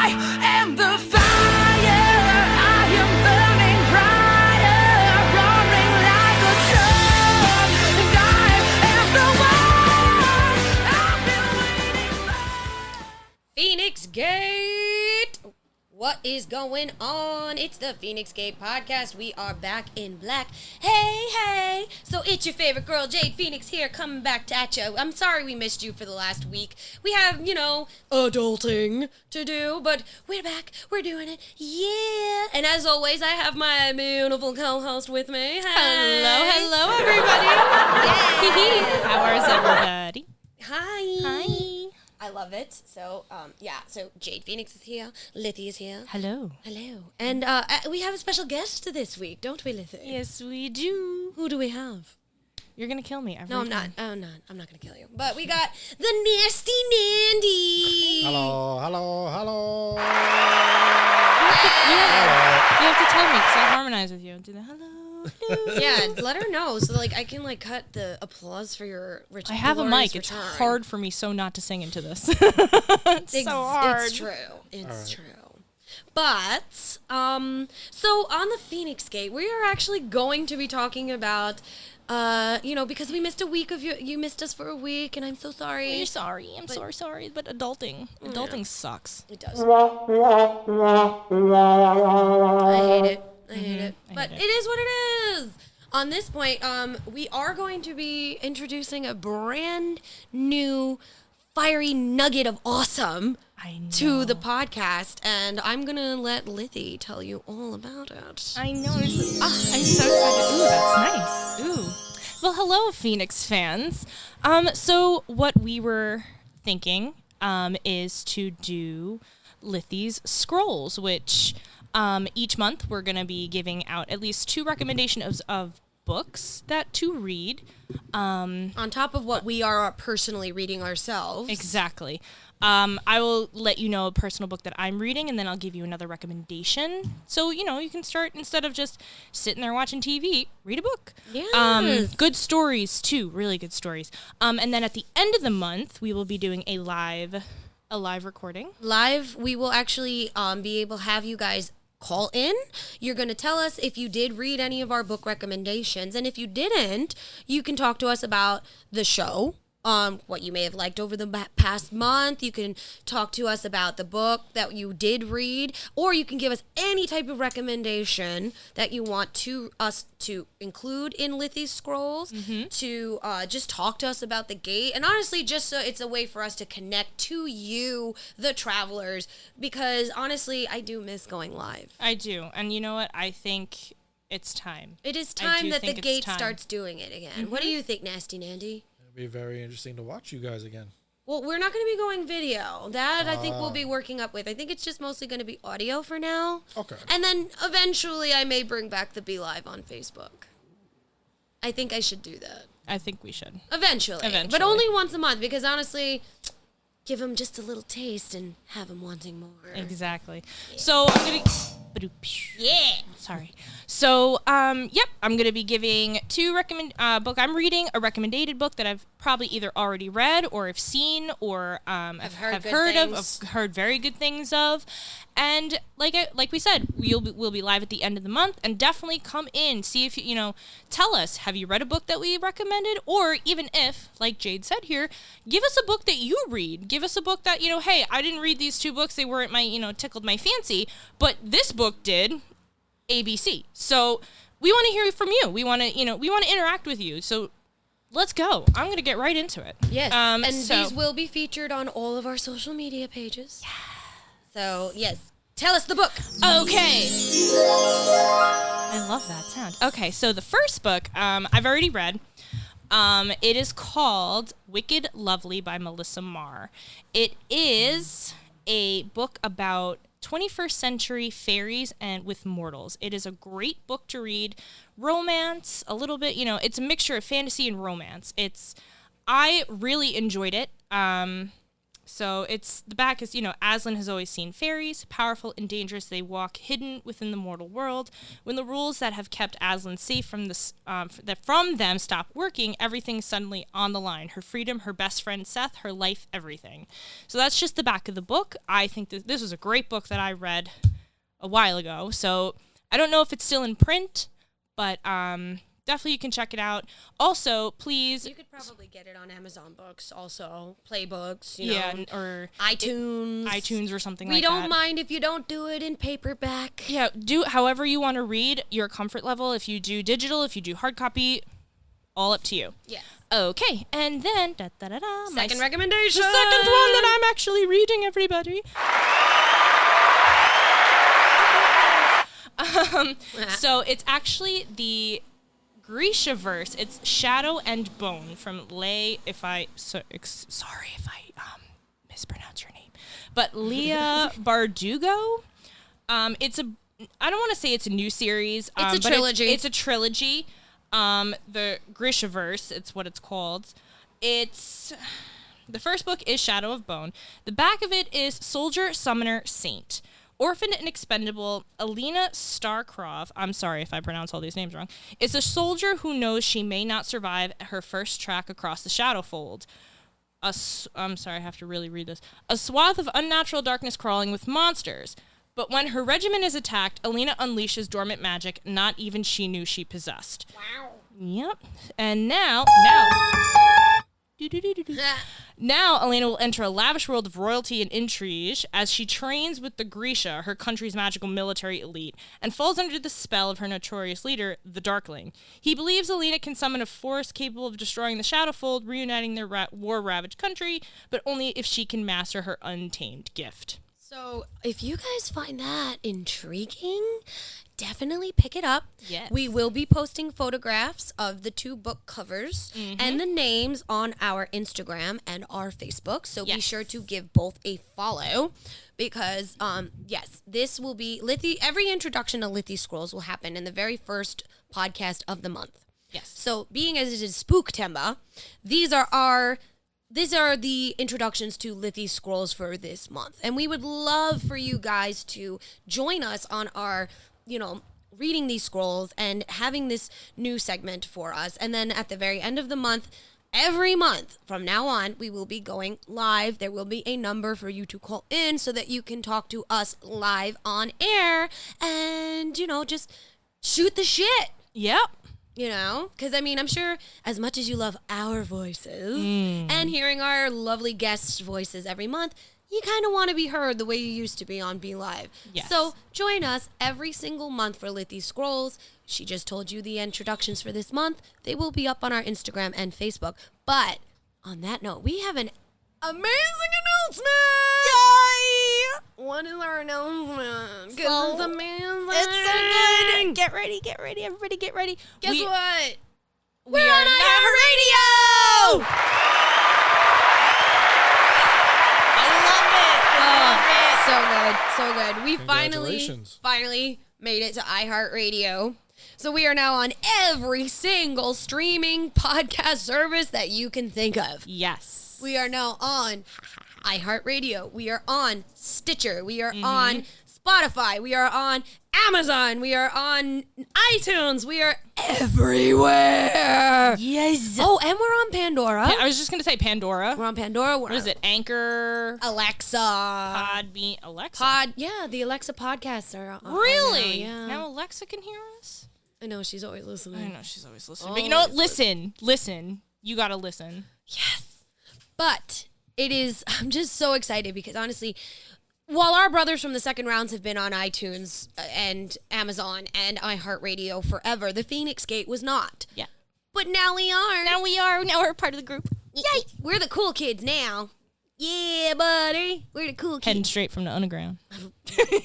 am the fire. I am burning brighter, roaring like a sun. And I am the one I've been waiting for. Feinics Gate! What is going on? It's the Feinics Gate podcast. We are back in black. Hey! So it's your favorite girl, Jade Feinics here, coming back at you. I'm sorry we missed you for the last week. We have, adulting to do, but we're back. We're doing it. Yeah! And as always, I have my beautiful co-host with me. Hi. Hello, everybody. Yeah. How is everybody? Hi. I love it. So, so Jade Feinics is here. Lithy is here. Hello. And we have a special guest this week, don't we, Lithy? Yes, we do. Who do we have? You're going to kill me every No, I'm time. not. I'm not going to kill you. But we got the Nasty Nandy. Hello. You have to tell me because I harmonize with you. Do the hello. Yeah, let her know so I can cut the applause for your return. I have a mic. It's hard for me so not to sing into this. It's so hard. It's true. It's true. But, so on the Feinics Gate, we are actually going to be talking about, because we missed a week of you missed us for a week, and I'm so sorry. You're sorry. I'm so sorry. But adulting sucks. It does. I hate it. But it is what it is. On this point, we are going to be introducing a brand new fiery nugget of awesome to the podcast, and I'm going to let Lithy tell you all about it. I know. I'm so excited. Ooh, that's nice. Ooh. Well, hello, Feinics fans. So what we were thinking is to do Lithy's Scrolls, which each month we're going to be giving out at least 2 recommendations of books to read. On top of what we are personally reading ourselves. Exactly. I will let you know a personal book that I'm reading, and then I'll give you another recommendation. So, you can start, instead of just sitting there watching TV, read a book. Yes. Good stories, too. Really good stories. And then at the end of the month, we will be doing a live recording. We will actually be able to have you guys call in. You're going to tell us if you did read any of our book recommendations, and if you didn't, you can talk to us about the show, what you may have liked over the past month. You can talk to us about the book that you did read, or you can give us any type of recommendation that you want us to include in Lithy's Scrolls, to just talk to us about the gate, and honestly, just so it's a way for us to connect to you, the travelers, because honestly, I do miss going live. I do, and you know what? I think it's time. It is time that the gate starts doing it again. What do you think, Nasty Nandy? Be very interesting to watch you guys again. Well, we're not going to be going video. That I think we'll be working up with. I think it's just mostly going to be audio for now. Okay. And then eventually I may bring back the Be Live on Facebook. I think I should do that. I think we should. Eventually. But only once a month, because honestly, give them just a little taste and have them wanting more. Exactly. Yeah. So I'm going to... Yeah. Sorry. So, I'm going to be giving 2 book I'm reading, a recommended book that I've probably either already read or have seen or have heard very good things of. And like we said, we'll be live at the end of the month, and definitely come in, see if tell us, have you read a book that we recommended, or even if, like Jade said here, give us a book that you read. Give us a book that, hey, I didn't read these 2 books, they weren't tickled my fancy, but this book did ABC. So we want to hear from you. We want to interact with you. So let's go. I'm going to get right into it. Yes. And these will be featured on all of our social media pages. Yeah. So, yes. Tell us the book. Okay. I love that sound. Okay, so the first book I've already read. It is called Wicked Lovely by Melissa Marr. It is a book about 21st century fairies and with mortals. It is a great book to read. Romance, a little bit, it's a mixture of fantasy and romance. I really enjoyed it. So the back is, Aslan has always seen fairies, powerful and dangerous. They walk hidden within the mortal world. When the rules that have kept Aslan safe from them stop working, everything's suddenly on the line. Her freedom, her best friend Seth, her life, everything. So that's just the back of the book. I think this was a great book that I read a while ago. So I don't know if it's still in print, but definitely you can check it out. Also, please... You could probably get it on Amazon Books also. Playbooks, or iTunes or something we like that. don't mind if you don't do it in paperback. Yeah, do however you want to read, your comfort level. If you do digital, if you do hard copy, all up to you. Yeah. Okay, and then... Second recommendation! The second one that I'm actually reading, everybody. So it's actually the... Grisha-verse. It's Shadow and Bone from sorry if I mispronounce your name, but Leah Bardugo. I don't want to say it's a new series. It's a trilogy. It's a trilogy. The Grisha-verse, it's what it's called. The first book is Shadow of Bone. The back of it is Soldier, Summoner, Saint. Orphaned and expendable, Alina Starkrov, I'm sorry if I pronounce all these names wrong, is a soldier who knows she may not survive her first trek across the Shadowfold. I'm sorry, I have to really read this. A swath of unnatural darkness crawling with monsters. But when her regiment is attacked, Alina unleashes dormant magic not even she knew she possessed. Wow. Yep. And now... Now, Elena will enter a lavish world of royalty and intrigue as she trains with the Grisha, her country's magical military elite, and falls under the spell of her notorious leader, the Darkling. He believes Elena can summon a force capable of destroying the Shadowfold, reuniting their war-ravaged country, but only if she can master her untamed gift. So, if you guys find that intriguing, definitely pick it up. Yes. We will be posting photographs of the 2 book covers and the names on our Instagram and our Facebook. So be sure to give both a follow because, yes, this will be every introduction to Lithy Scrolls will happen in the very first podcast of the month. Yes. So being as it is Spooktember, these are the introductions to Lithy Scrolls for this month. And we would love for you guys to join us on our, reading these scrolls and having this new segment for us. And then at the very end of the month, every month from now on, we will be going live. There will be a number for you to call in so that you can talk to us live on air and, just shoot the shit. Yep. Because, I'm sure as much as you love our voices and hearing our lovely guests' voices every month, you kind of want to be heard the way you used to be on Be Live. Yes. So join us every single month for Lithy Scrolls. She just told you the introductions for this month. They will be up on our Instagram and Facebook. But on that note, we have an amazing announcement! Yay! What is our announcement? Because it's amazing. It's so good. Get ready. Everybody get ready. Guess what? We are on iHeartRadio! So good. We Congratulations. finally made it to iHeartRadio. So we are now on every single streaming podcast service that you can think of. Yes. We are now on iHeartRadio. We are on Stitcher. We are on Spotify. We are on Amazon. We are on iTunes. We are everywhere. Yes. Oh, and we're on Pandora. I was just going to say Pandora. We're on Pandora. What is it? Anchor? Alexa. Podbean? Alexa? Yeah, the Alexa podcasts are on. Really? Yeah. Now Alexa can hear us? I know, she's always listening. I know, she's always listening. But you know what? Listen. You got to listen. Yes. But I'm just so excited because honestly, while our brothers from the second rounds have been on iTunes and Amazon and iHeartRadio forever, the Feinics Gate was not. Yeah. But now we are. Now we're part of the group. Yay! We're the cool kids now. Yeah, buddy. We're the cool Heading kids. straight from the underground.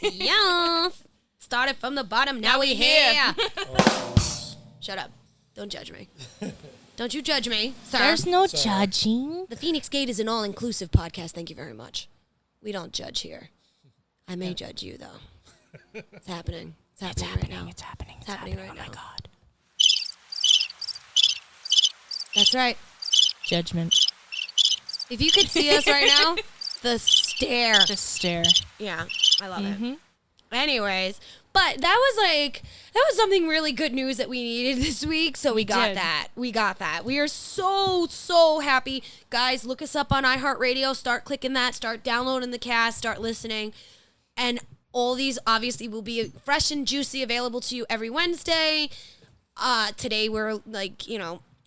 Yes. Started from the bottom, now we here. Shut up. Don't judge me. Don't you judge me, sir. There's no judging. The Feinics Gate is an all-inclusive podcast. Thank you very much. We don't judge here. I may judge you, though. It's happening. It's happening right now. It's happening. It's happening right Oh now. my God. That's right. Judgment. If you could see us right now, The stare. The stare. Yeah, I love it. Anyways, but that was something really good news that we needed this week. So we got did. that. We got that. We are so happy. Guys, look us up on iHeartRadio. Start clicking that. Start downloading the cast. Start listening. And all these obviously will be fresh and juicy, available to you every Wednesday. Today we're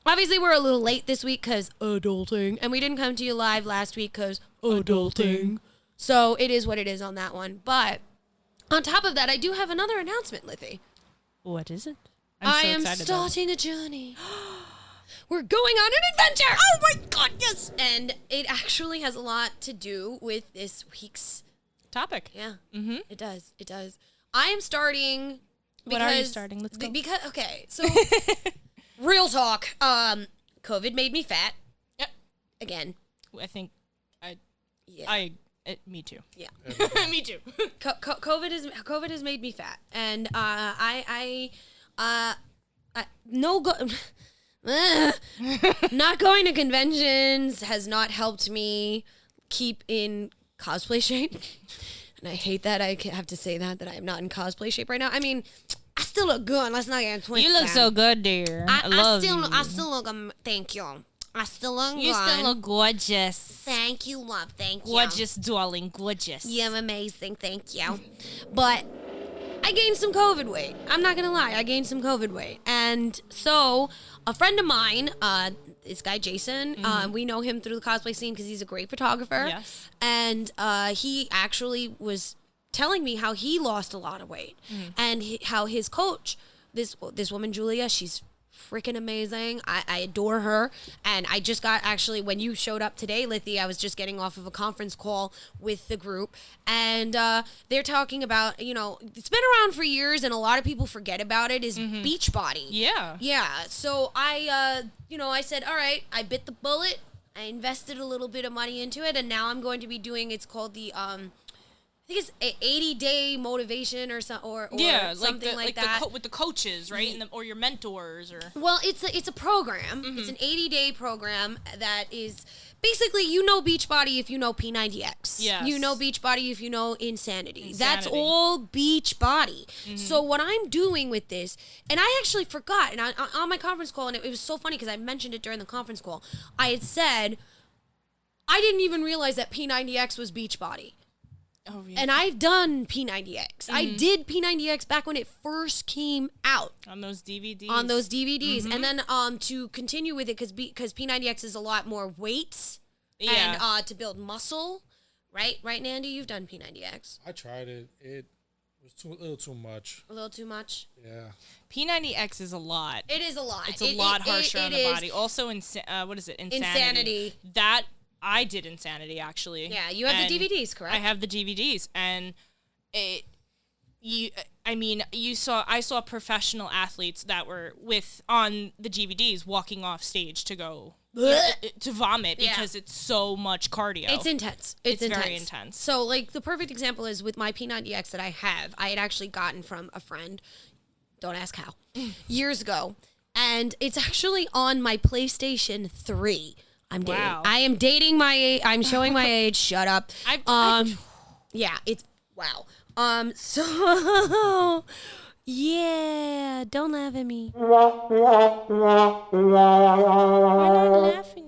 obviously we're a little late this week because adulting. And we didn't come to you live last week because adulting. So it is what it is on that one. But on top of that, I do have another announcement, Lithy. What is it? I so am excited starting a journey. We're going on an adventure. Oh my God, yes. And it actually has a lot to do with this week's topic. Yeah. Mm-hmm. It does. It does. I am starting. What are you starting? Let's go. Because okay, so real talk. COVID made me fat. Yep. Again. I think Yeah. me too. Yeah. Me too. COVID has made me fat, and not going to conventions has not helped me keep in cosplay shape. And I hate that I have to say that I am not in cosplay shape right now. I mean, I still look good. Let's not get twisted. You look so good, dear. I love you. I still look. Thank you. I still look You good. still look gorgeous. Thank you, love. Thank you. Gorgeous, darling. Gorgeous. You're amazing. Thank you. But I gained some COVID weight. I'm not going to lie. I gained some COVID weight. And so a friend of mine, this guy, Jason, we know him through the cosplay scene because he's a great photographer. Yes. And he actually was telling me how he lost a lot of weight. And how his coach, this woman, Julia, she's freaking amazing. I adore her. And I just got, actually, when you showed up today, Lithy, I was just getting off of a conference call with the group. And they're talking about, it's been around for years and a lot of people forget about it, is Beachbody. Yeah. Yeah. So I said, all right, I bit the bullet. I invested a little bit of money into it. And now I'm going to be doing, it's called the, I think it's 80-day motivation or something like that. With the coaches, right? And or your mentors, or Well, it's a program. It's an 80-day program that is basically, Beachbody if you know P90X. Yes. You know Beachbody if you know Insanity. That's all Beachbody. So what I'm doing with this, and I actually forgot, and on my conference call, and it was so funny because I mentioned it during the conference call, I had said, I didn't even realize that P90X was Beachbody. Oh, really? And I've done P90X. I did P90X back when it first came out. On those DVDs. And then to continue with it, because P90X is a lot more weights and to build muscle. Right, Nandy? You've done P90X. I tried it. It was a little too much. A little too much? Yeah. P90X is a lot. It is a lot. It's a lot harsher on the body. Also, what is it? Insanity. That... I did Insanity, actually. Yeah, you have the DVDs, correct? I have the DVDs, and I saw professional athletes that were on the DVDs walking off stage to go to vomit because it's so much cardio. It's intense. It's very intense. So, like, the perfect example is with my P90X that I have. I had actually gotten from a friend. Don't ask how. Years ago, and it's actually on my PlayStation 3. I'm dating. Wow. I am dating my age. I'm showing my age. Shut up. Yeah, it's wow. So yeah, don't laugh at me.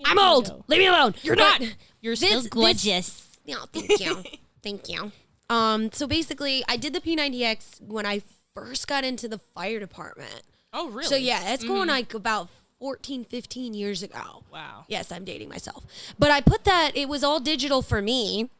I'm old. Leave me alone. You're not. You're still gorgeous. Thank you. Thank you. So basically, I did the P90X when I first got into the fire department. Oh, really? So yeah, that's going like about 14, 15 years ago. Wow. Yes, I'm dating myself. But I put that, it was all digital for me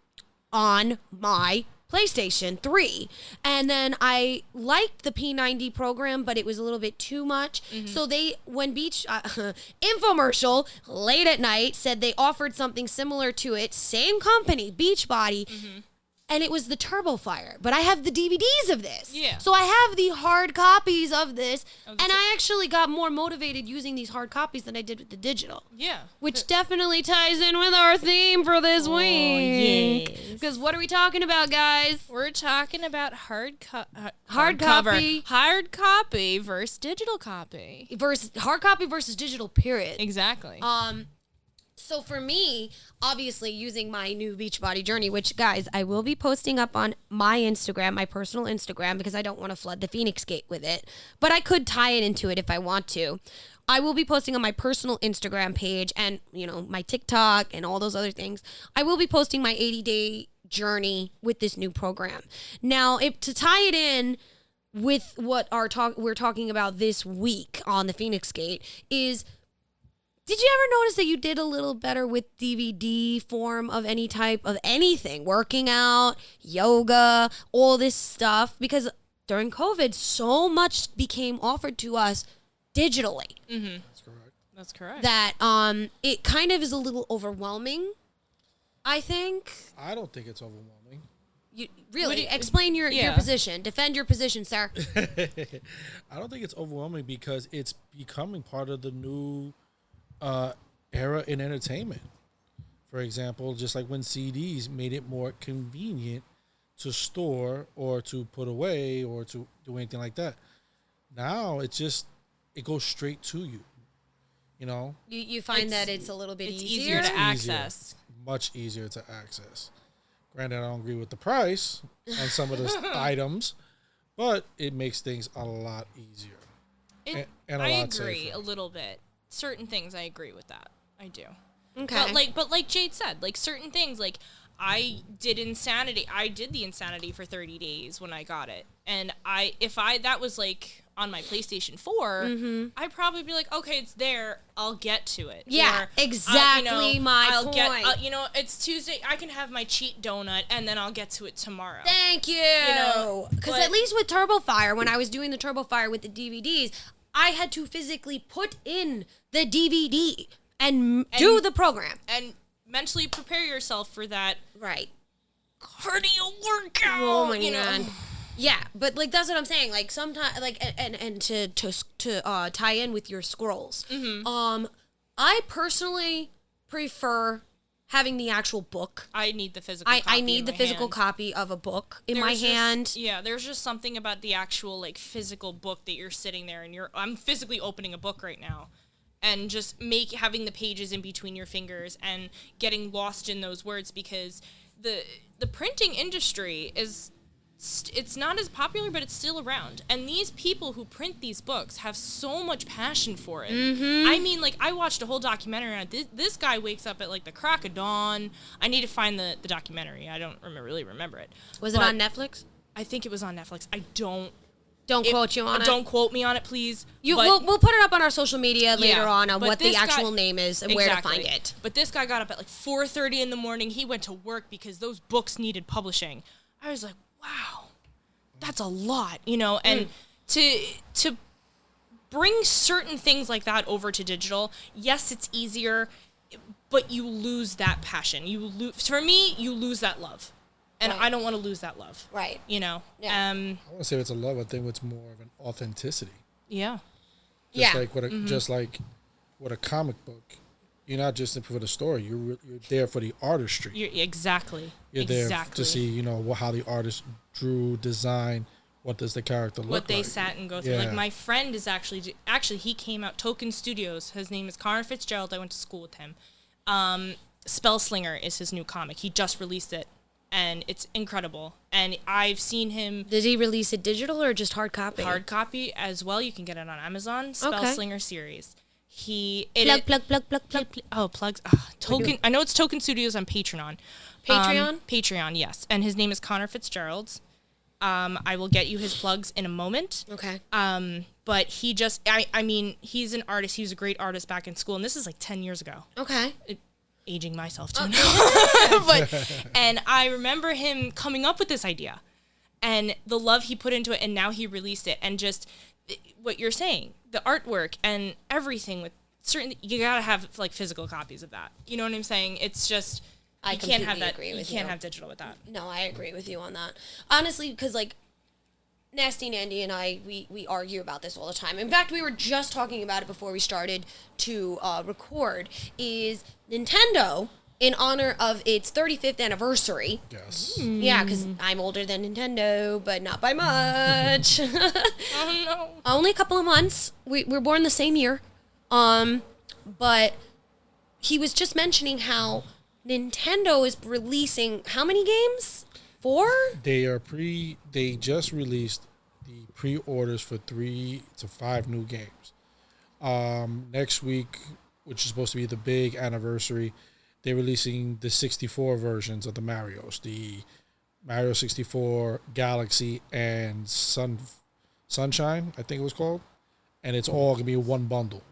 on my PlayStation 3. And then I liked the P90 program, but it was a little bit too much. So when infomercial late at night said they offered something similar to it, same company, Beachbody, and it was the Turbo Fire. But I have the DVDs of this. Yeah. So I have the hard copies of this, and I actually got more motivated using these hard copies than I did with the digital. Yeah. Which definitely ties in with our theme for this week. Because what are we talking about, guys? We're talking about hard copy. Hard copy versus digital copy. Hard copy versus digital, period. Exactly. So for me, obviously using my new Beachbody journey, which guys, I will be posting up on my Instagram, my personal Instagram, because I don't want to flood the Feinics Gate with it, but I could tie it into it if I want to. I will be posting on my personal Instagram page and, my TikTok and all those other things. I will be posting my 80-day journey with this new program. Now, to tie it in with what we're talking about this week on the Feinics Gate is, did you ever notice that you did a little better with DVD form of any type of anything? Working out, yoga, all this stuff. Because during COVID, so much became offered to us digitally. Mm-hmm. That's correct. That it kind of is a little overwhelming, I think. I don't think it's overwhelming. You really explain your position. Defend your position, sir. I don't think it's overwhelming because it's becoming part of the new era in entertainment. For example, just like when CDs made it more convenient to store or to put away or to do anything like that. Now it goes straight to you. You find that it's a little bit easier to access. Much easier to access. Granted, I don't agree with the price on some of the items, but it makes things a lot easier. And I lot agree safer. a little bit. Certain things I agree with that. I do. Okay. But like Jade said, like certain things, like I did the insanity for 30 days when I got it. And that was like on my PlayStation 4, I'd probably be like, okay, it's there. I'll get to it. Yeah, or, exactly my point. It's Tuesday. I can have my cheat donut and then I'll get to it tomorrow. Thank you. Because at least with Turbo Fire, when I was doing the Turbo Fire with the DVDs, I had to physically put in the DVD and do the program. And mentally prepare yourself for that. Right. Cardio workout. Oh my God. Yeah, but that's what I'm saying. Like sometimes, and to tie in with your scrolls. I personally prefer having the actual book. I need the physical. I need the physical copy of a book in my hand. Yeah, there's just something about the actual physical book that you're sitting there and I'm physically opening a book right now, and just having the pages in between your fingers and getting lost in those words, because the printing industry it's not as popular, but it's still around. And these people who print these books have so much passion for it. I mean, I watched a whole documentary on it. This guy wakes up at the crack of dawn. I need to find the documentary. I don't really remember it. Was it on Netflix? I think it was on Netflix. Don't quote you on it. Don't quote me on it, please. We'll put it up on our social media later on what the actual name is and where to find it. But this guy got up at 4:30 in the morning. He went to work because those books needed publishing. I was like, wow, that's a lot, and to bring certain things like that over to digital, yes, it's easier, but you lose that passion. For me, you lose that love. And I don't want to lose that love. Right. Yeah. I want to say it's a love. I think it's more of an authenticity. Yeah. Just like with a comic book. You're not just for the story. You're there for the artistry. You're there to see, how the artist drew, designed, what does the character look like. What they sat and go through. Yeah. My friend is actually he came out, Token Studios. His name is Connor Fitzgerald. I went to school with him. Spellslinger is his new comic. He just released it, and it's incredible. And I've seen him. Did he release it digital or just hard copy? Hard copy as well. You can get it on Amazon. Spellslinger series. Plug. Oh, plugs. Token. I know it's Token Studios on Patreon. Patreon, yes. And his name is Connor Fitzgerald. I will get you his plugs in a moment. Okay. But he just, he's an artist. He was a great artist back in school. And this is 10 years ago. Okay. Aging myself too now. And I remember him coming up with this idea and the love he put into it. And now he released it. And just what you're saying, the artwork and everything with certain, you gotta have physical copies of that. You know what I'm saying? It's just, you can't have that. You can't have digital with that. No, I agree with you on that. Honestly, because Nasty Nandy and I, we argue about this all the time. In fact, we were just talking about it before we started to record, is Nintendo, in honor of its 35th anniversary. Yes. Yeah, because I'm older than Nintendo, but not by much. Oh, no. Only a couple of months. We were born the same year. But he was just mentioning how Nintendo is releasing how many games? 4? They just released the pre-orders for 3 to 5 new games. Next week, which is supposed to be the big anniversary, they're releasing the 64 versions of the Marios, the Mario 64, Galaxy, and Sunshine, I think it was called, and it's all gonna be one bundle.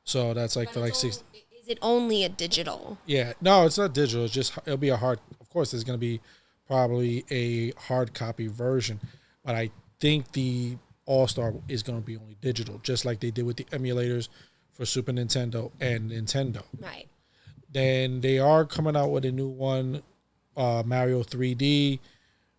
So that's like for like 60. Is it only a digital? Yeah, no, it's not digital. It's just it'll be a hard. Of course, there's gonna be probably a hard copy version, but I think the All-Star is gonna be only digital, just like they did with the emulators for Super Nintendo and Nintendo. Right. Then they are coming out with a new one, Mario 3D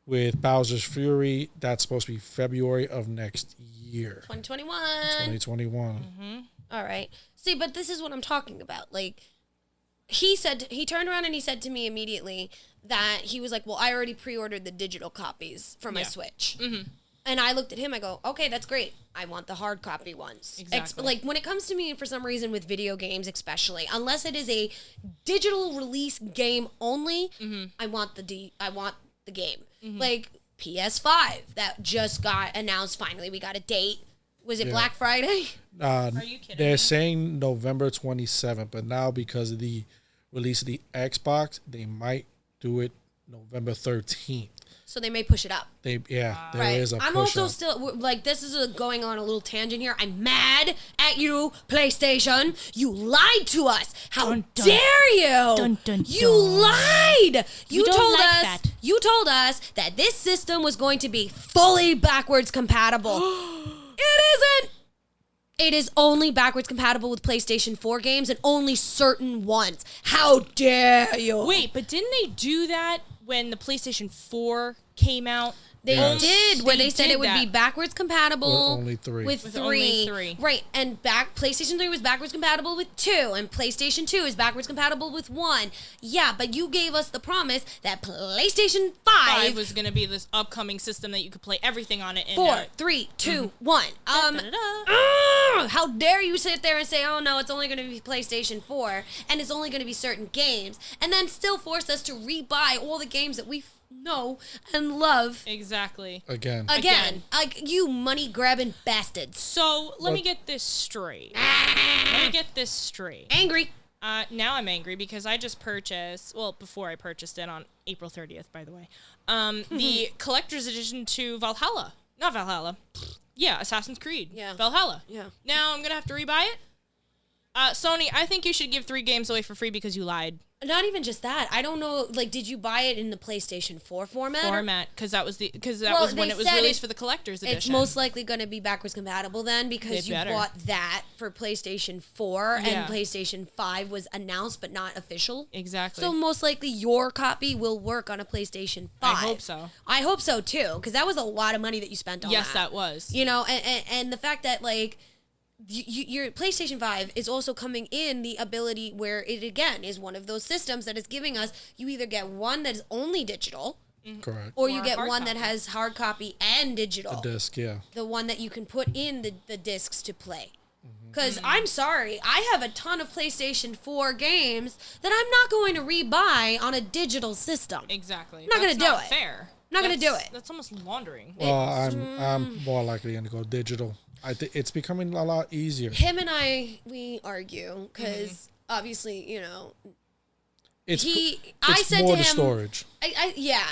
with Bowser's Fury. That's supposed to be February of next year, 2021. 2021. All right. See, but this is what I'm talking about. Like, he turned around and he said to me immediately that he was like, well, I already pre-ordered the digital copies for my Switch. And I looked at him, I go, okay, that's great. I want the hard copy ones. Exactly. Like, when it comes to me, for some reason, with video games especially, unless it is a digital release game only, I want the game. Like, PS5, that just got announced finally. We got a date. Was it Black Friday? Are you kidding They're me? saying November 27th, but now because of the release of the Xbox, they might do it November 13th. So they may push it up. There Right. is a I'm push also up. still, like, this is going on a little tangent here. I'm mad at you, PlayStation. You lied to us. How Dun, dun. dare you? Dun, dun, you dun. lied. You don't told like us. that. You told us that this system was going to be fully backwards compatible. It isn't. It is only backwards compatible with PlayStation 4 games and only certain ones. How dare you? Wait, but didn't they do that when the PlayStation 4 came out? They Yes. did, where they said did it would that. be backwards compatible With only 3. With With 3. only 3. Right, and PlayStation 3 was backwards compatible with 2, and PlayStation 2 is backwards compatible with 1. Yeah, but you gave us the promise that PlayStation 5 was going to be this upcoming system that you could play everything on it. And 4, 3, 2, 1. How dare you sit there and say, oh no, it's only going to be PlayStation 4, and it's only going to be certain games, and then still force us to rebuy all the games that we know and love Exactly. Again. again. Like, you money-grabbing bastards. So let me get this straight. Angry. Now I'm angry because I just purchased, well, before I purchased it on April 30th, by the way, the collector's edition to Valhalla. Not Valhalla. Yeah, Assassin's Creed. Yeah. Valhalla. Yeah. Now I'm going to have to rebuy it. Sony, I think you should give 3 games away for free because you lied. Not even just that. I don't know. Like, did you buy it in the PlayStation 4 format? Because that was Well, was when they it was said released for the collector's edition. It's most likely going to be backwards compatible then, because It you better. bought that for PlayStation 4 Yeah. and PlayStation 5 was announced but not official. Exactly. So most likely your copy will work on a PlayStation 5. I hope so. I hope so too, because that was a lot of money that you spent on Yes, that was. You know, and the fact that, like, your PlayStation 5 is also coming in the ability where it, again, is one of those systems that is giving us, you either get one that is only digital, Correct. or you Or get hard one that copy. has hard copy and digital. The disc, yeah. The one that you can put in the discs to play. Mm-hmm. Because I'm sorry, I have a ton of PlayStation 4 games that I'm not going to rebuy on a digital system. Exactly. Not gonna That's do not it. fair. Not gonna That's- do it. That's almost laundering. Well, I'm more likely going to go digital. I think it's becoming a lot easier. Him and I, we argue because obviously, you know, It's I it's said more to the him, storage.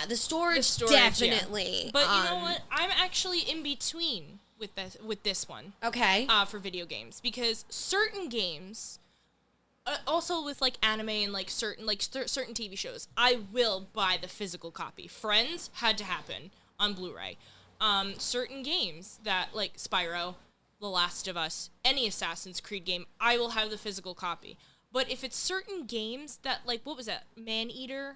the storage, yeah. definitely. But you know what? I'm actually in between with this one. Okay. For video games, because certain games, also with like anime and like certain TV shows, I will buy the physical copy. Friends had to happen on Blu-ray. Certain games that like Spyro, The Last of Us, any Assassin's Creed game, I will have the physical copy. But if it's certain games that, like, what was that, Man-Eater?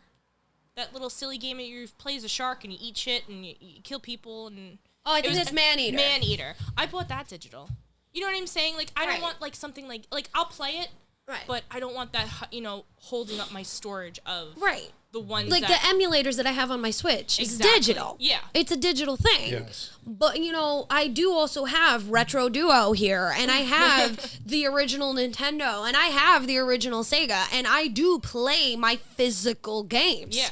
That little silly game that you play as a shark and you eat shit and you kill people and... Oh, I It think was that's Man-Eater. Man-Eater. I bought that digital. You know what I'm saying? Like, I don't Right. want, like, something like I'll play it, Right. but I don't want that, you know, holding up my storage of... Right. the ones like that, the emulators that I have on my Switch. It's Exactly. digital. Yeah. It's a digital thing. Yes. But, you know, I do also have Retro Duo here, and I have the original Nintendo, and I have the original Sega, and I do play my physical games. yeah.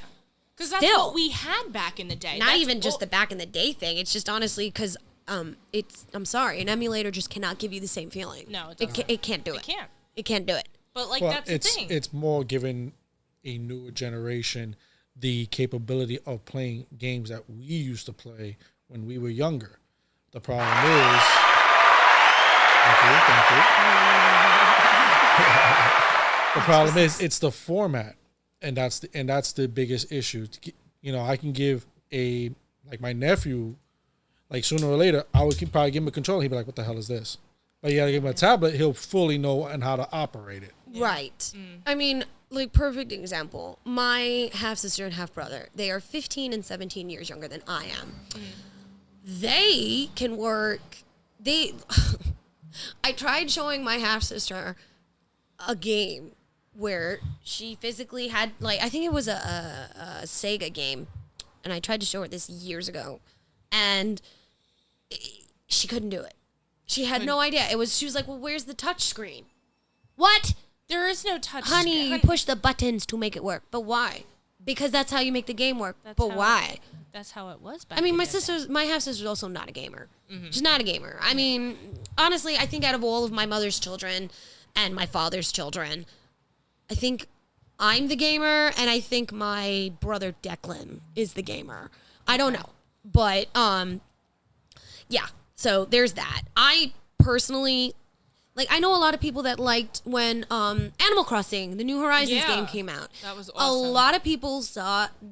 Because that's Still. what we had back in the day. Not That's even just what- the back in the day thing. It's just honestly because I'm sorry, an emulator just cannot give you the same feeling. No, it it, doesn't. it can't do it. It can't. It can't do it. But, like, Well, that's it's the thing. it's more giving a newer generation the capability of playing games that we used to play when we were younger. The problem is, thank you. The problem is it's the format, and that's the biggest issue. You know, I can give like my nephew, like sooner or later, I would probably give him a controller. He'd be like, "What the hell is this?" But you gotta give him a tablet. He'll fully know and how to operate it. Right. I mean, like, perfect example. My half sister and half brother, they are 15 and 17 years younger than I am. They can work. I tried showing my half sister a game where she physically had, like, I think it was a Sega game, and I tried to show her this years ago, and she couldn't do it. She had no idea. She was like, "Well, where's the touch screen?" What? There is no touch Honey, you screen. push the buttons to make it work. But why? Because that's how you make the game work. That's but how why? That's how it was back I mean, in my the day. my half sister's also not a gamer. She's not a gamer. I mean, honestly, I think out of all of my mother's children and my father's children, I think I'm the gamer, and I think my brother Declan is the gamer. I don't know, but yeah. So there's that. I personally, like, I know a lot of people that liked when Animal Crossing, the New Horizons Yeah, game came out. that was A awesome. lot of people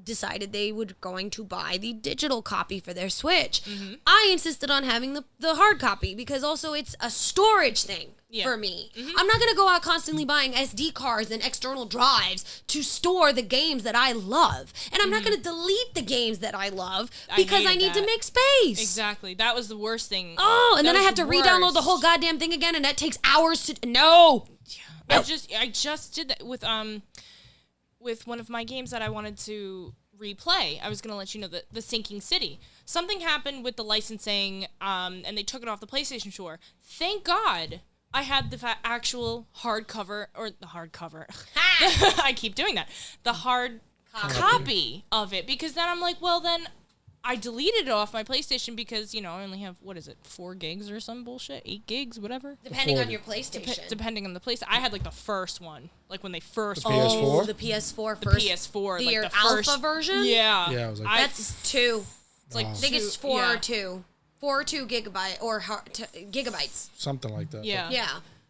decided they were going to buy the digital copy for their Switch. Mm-hmm. I insisted on having the hard copy because also it's a storage thing for me. I'm not going to go out constantly buying SD cards and external drives to store the games that I love. And I'm not going to delete the games that I love because I hated need to that. make space. Exactly. That was the worst thing. Oh, and That then I was have to the re-download the worst. whole goddamn thing again, and that takes hours to. No. I just did that with one of my games that I wanted to replay. I was going to let you know the Sinking City. Something happened with the licensing, and they took it off the PlayStation Store. Thank God I had the actual hardcover, or the hardcover. I keep doing that. The hard copy of it, because then I'm like, well, then I deleted it off my PlayStation because, you know, I only have, 4 gigs or some bullshit? 8 gigs, whatever? Depending on your PlayStation. Depending on the place. I had, like, the first one. Like, when they first... The PS4? Oh, the PS4 The first. PS4. The like, the alpha first, version? Yeah. Yeah, I was like, That's 2. It's like I think it's 4 or 2. 4 or 2 gigabyte or gigabytes. something like that. Yeah. Yeah.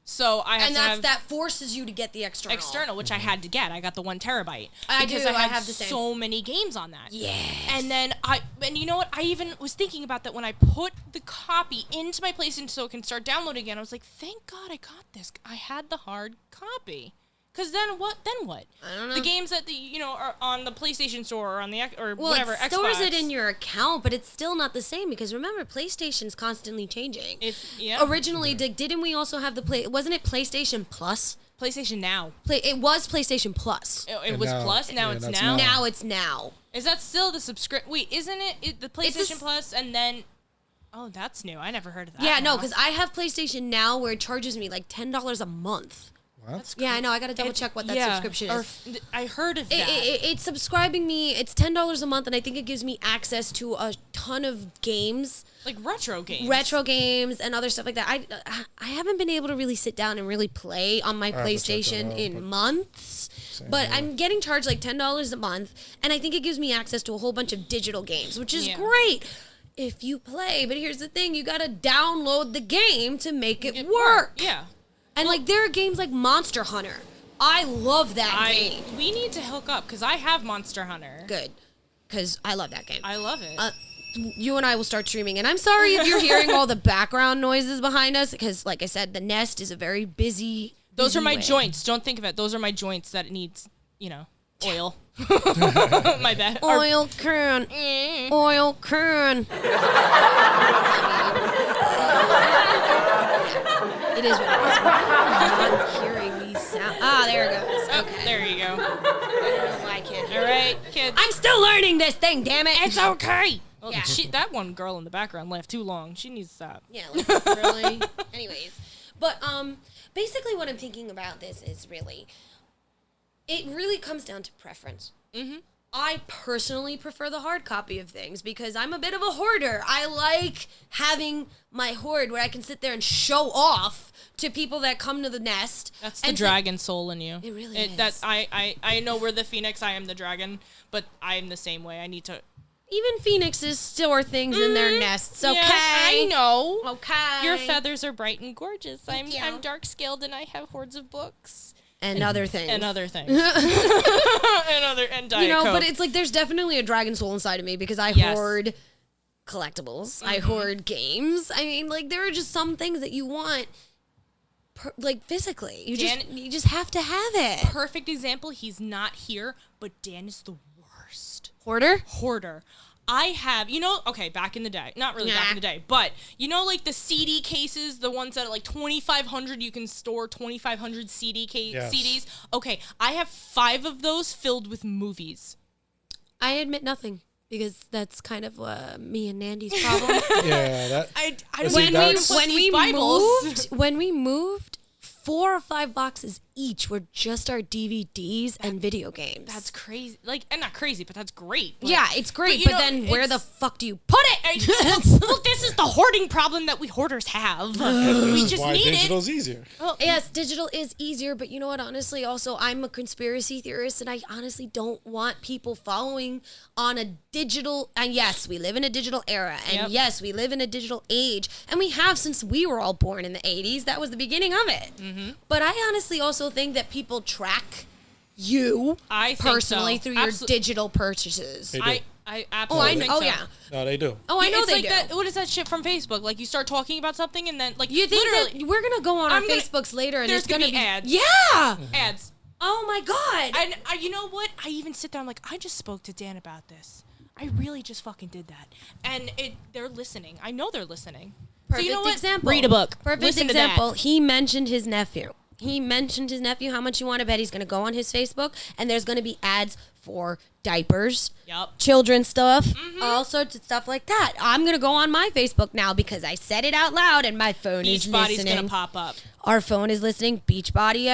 So I have And to have that forces you to get the external. which I had to get. I got the 1 terabyte. I because do, I I had have the same. so many games on that. Yeah. And then and you know what? I even was thinking about that when I put the copy into my PlayStation so it can start downloading again. I was like, thank God I got this. I had the hard copy. Because then what? I don't know. The games that are on the PlayStation Store or on the whatever it stores Xbox. it in your account, but it's still not the same because remember, PlayStation's constantly changing. Yeah. Originally, didn't we also have wasn't it PlayStation Plus? PlayStation Now. It was PlayStation Plus. It And was now- Plus. Now yeah, it's that's now. Now it's now. Is that still the subscription? Wait, isn't it the PlayStation Plus and then? Oh, that's new. I never heard of that. Yeah, no, now. because I have PlayStation Now where it charges me like $10 a month. What? Yeah, I know. I got to double check what that subscription is. I heard of that. It's subscribing me. It's $10 a month, and I think it gives me access to a ton of games, like retro games, and other stuff like that. I haven't been able to really sit down and really play on my have to check that PlayStation out, in but- months. But I'm getting charged like $10 a month, and I think it gives me access to a whole bunch of digital games, which is Yeah. great if you play. But here's the thing: you got to download the game to make it It work. Yeah. And like there are games like Monster Hunter. I love that game. We need to hook up because I have Monster Hunter. Good, because I love that game. I love it. You and I will start streaming, and I'm sorry if you're hearing all the background noises behind us, because like I said, the Nest is a very busy. Those are my way. joints. Don't think of it. Those are my joints that it needs, oil. My bad. Oil can. Oil can. It is what it is. I'm not hearing these sound. Ah, there it goes. Oh, Okay. there you go. I don't know why I can't hear All it. right, kids. I'm still learning this thing, damn it. It's okay. Well, Yeah. that one girl in the background laughed too long. She needs to stop. Yeah, like, really? Anyways. But basically what I'm thinking about this is it really comes down to preference. Mm-hmm. I personally prefer the hard copy of things because I'm a bit of a hoarder. I like having my hoard where I can sit there and show off to people that come to the nest. That's the and dragon soul in you. It really is. That I know we're the phoenix. I am the dragon, but I am the same way. I need to. Even phoenixes store things in their nests, okay? Yes, I know. Okay. Your feathers are bright and gorgeous. I'm you. dark scaled and I have hordes of books and other things. and other things. and Diet You know, Coke. but it's like there's definitely a dragon soul inside of me because I Yes. hoard collectibles. I hoard games. I mean, like there are just some things that you want like physically. You just have to have it. Perfect example. He's not here, but Dan is the worst. Hoarder. I have, okay, back in the day. Not really back in the day, but like the CD cases, the ones that are like 2,500, you can store 2,500 CDs. Okay, I have 5 of those filled with movies. I admit nothing because that's kind of me and Nandy's problem. Yeah, that. I But see, when we moved, 4 or 5 boxes each were just our DVDs and video games. That's crazy. And not crazy, but that's great. Yeah, it's great, but but then where the fuck do you put it? Well, this is the hoarding problem that we hoarders have. We just Why need digital's easier. Well, yes, digital is easier, but you know what? Honestly, also, I'm a conspiracy theorist, and I honestly don't want people following on a digital. And yes, we live in a digital era, and yes, we live in a digital age, and we have since we were all born in the 80s. That was the beginning of it. Mm-hmm. But I honestly also think that people track you personally through your digital purchases. They do. I absolutely think so. yeah. No, they do. Oh, I know it's they like do. that. What is that shit from Facebook? Like you start talking about something and then You think literally that we're gonna go on our Facebooks later and there's it's gonna be ads. Yeah. Ads. Oh my god. And you know what? I even sit there. I'm like, I just spoke to Dan about this. I really just fucking did that, and they're listening. I know they're listening. Perfect so you know what? example. Read a book. Perfect Listen example. To that. He mentioned his nephew. How much you want to bet he's going to go on his Facebook, and there's going to be ads for diapers, children's stuff, all sorts of stuff like that. I'm going to go on my Facebook now because I said it out loud, and my phone is Beachbody's listening. gonna pop up. Our phone is listening. Beachbody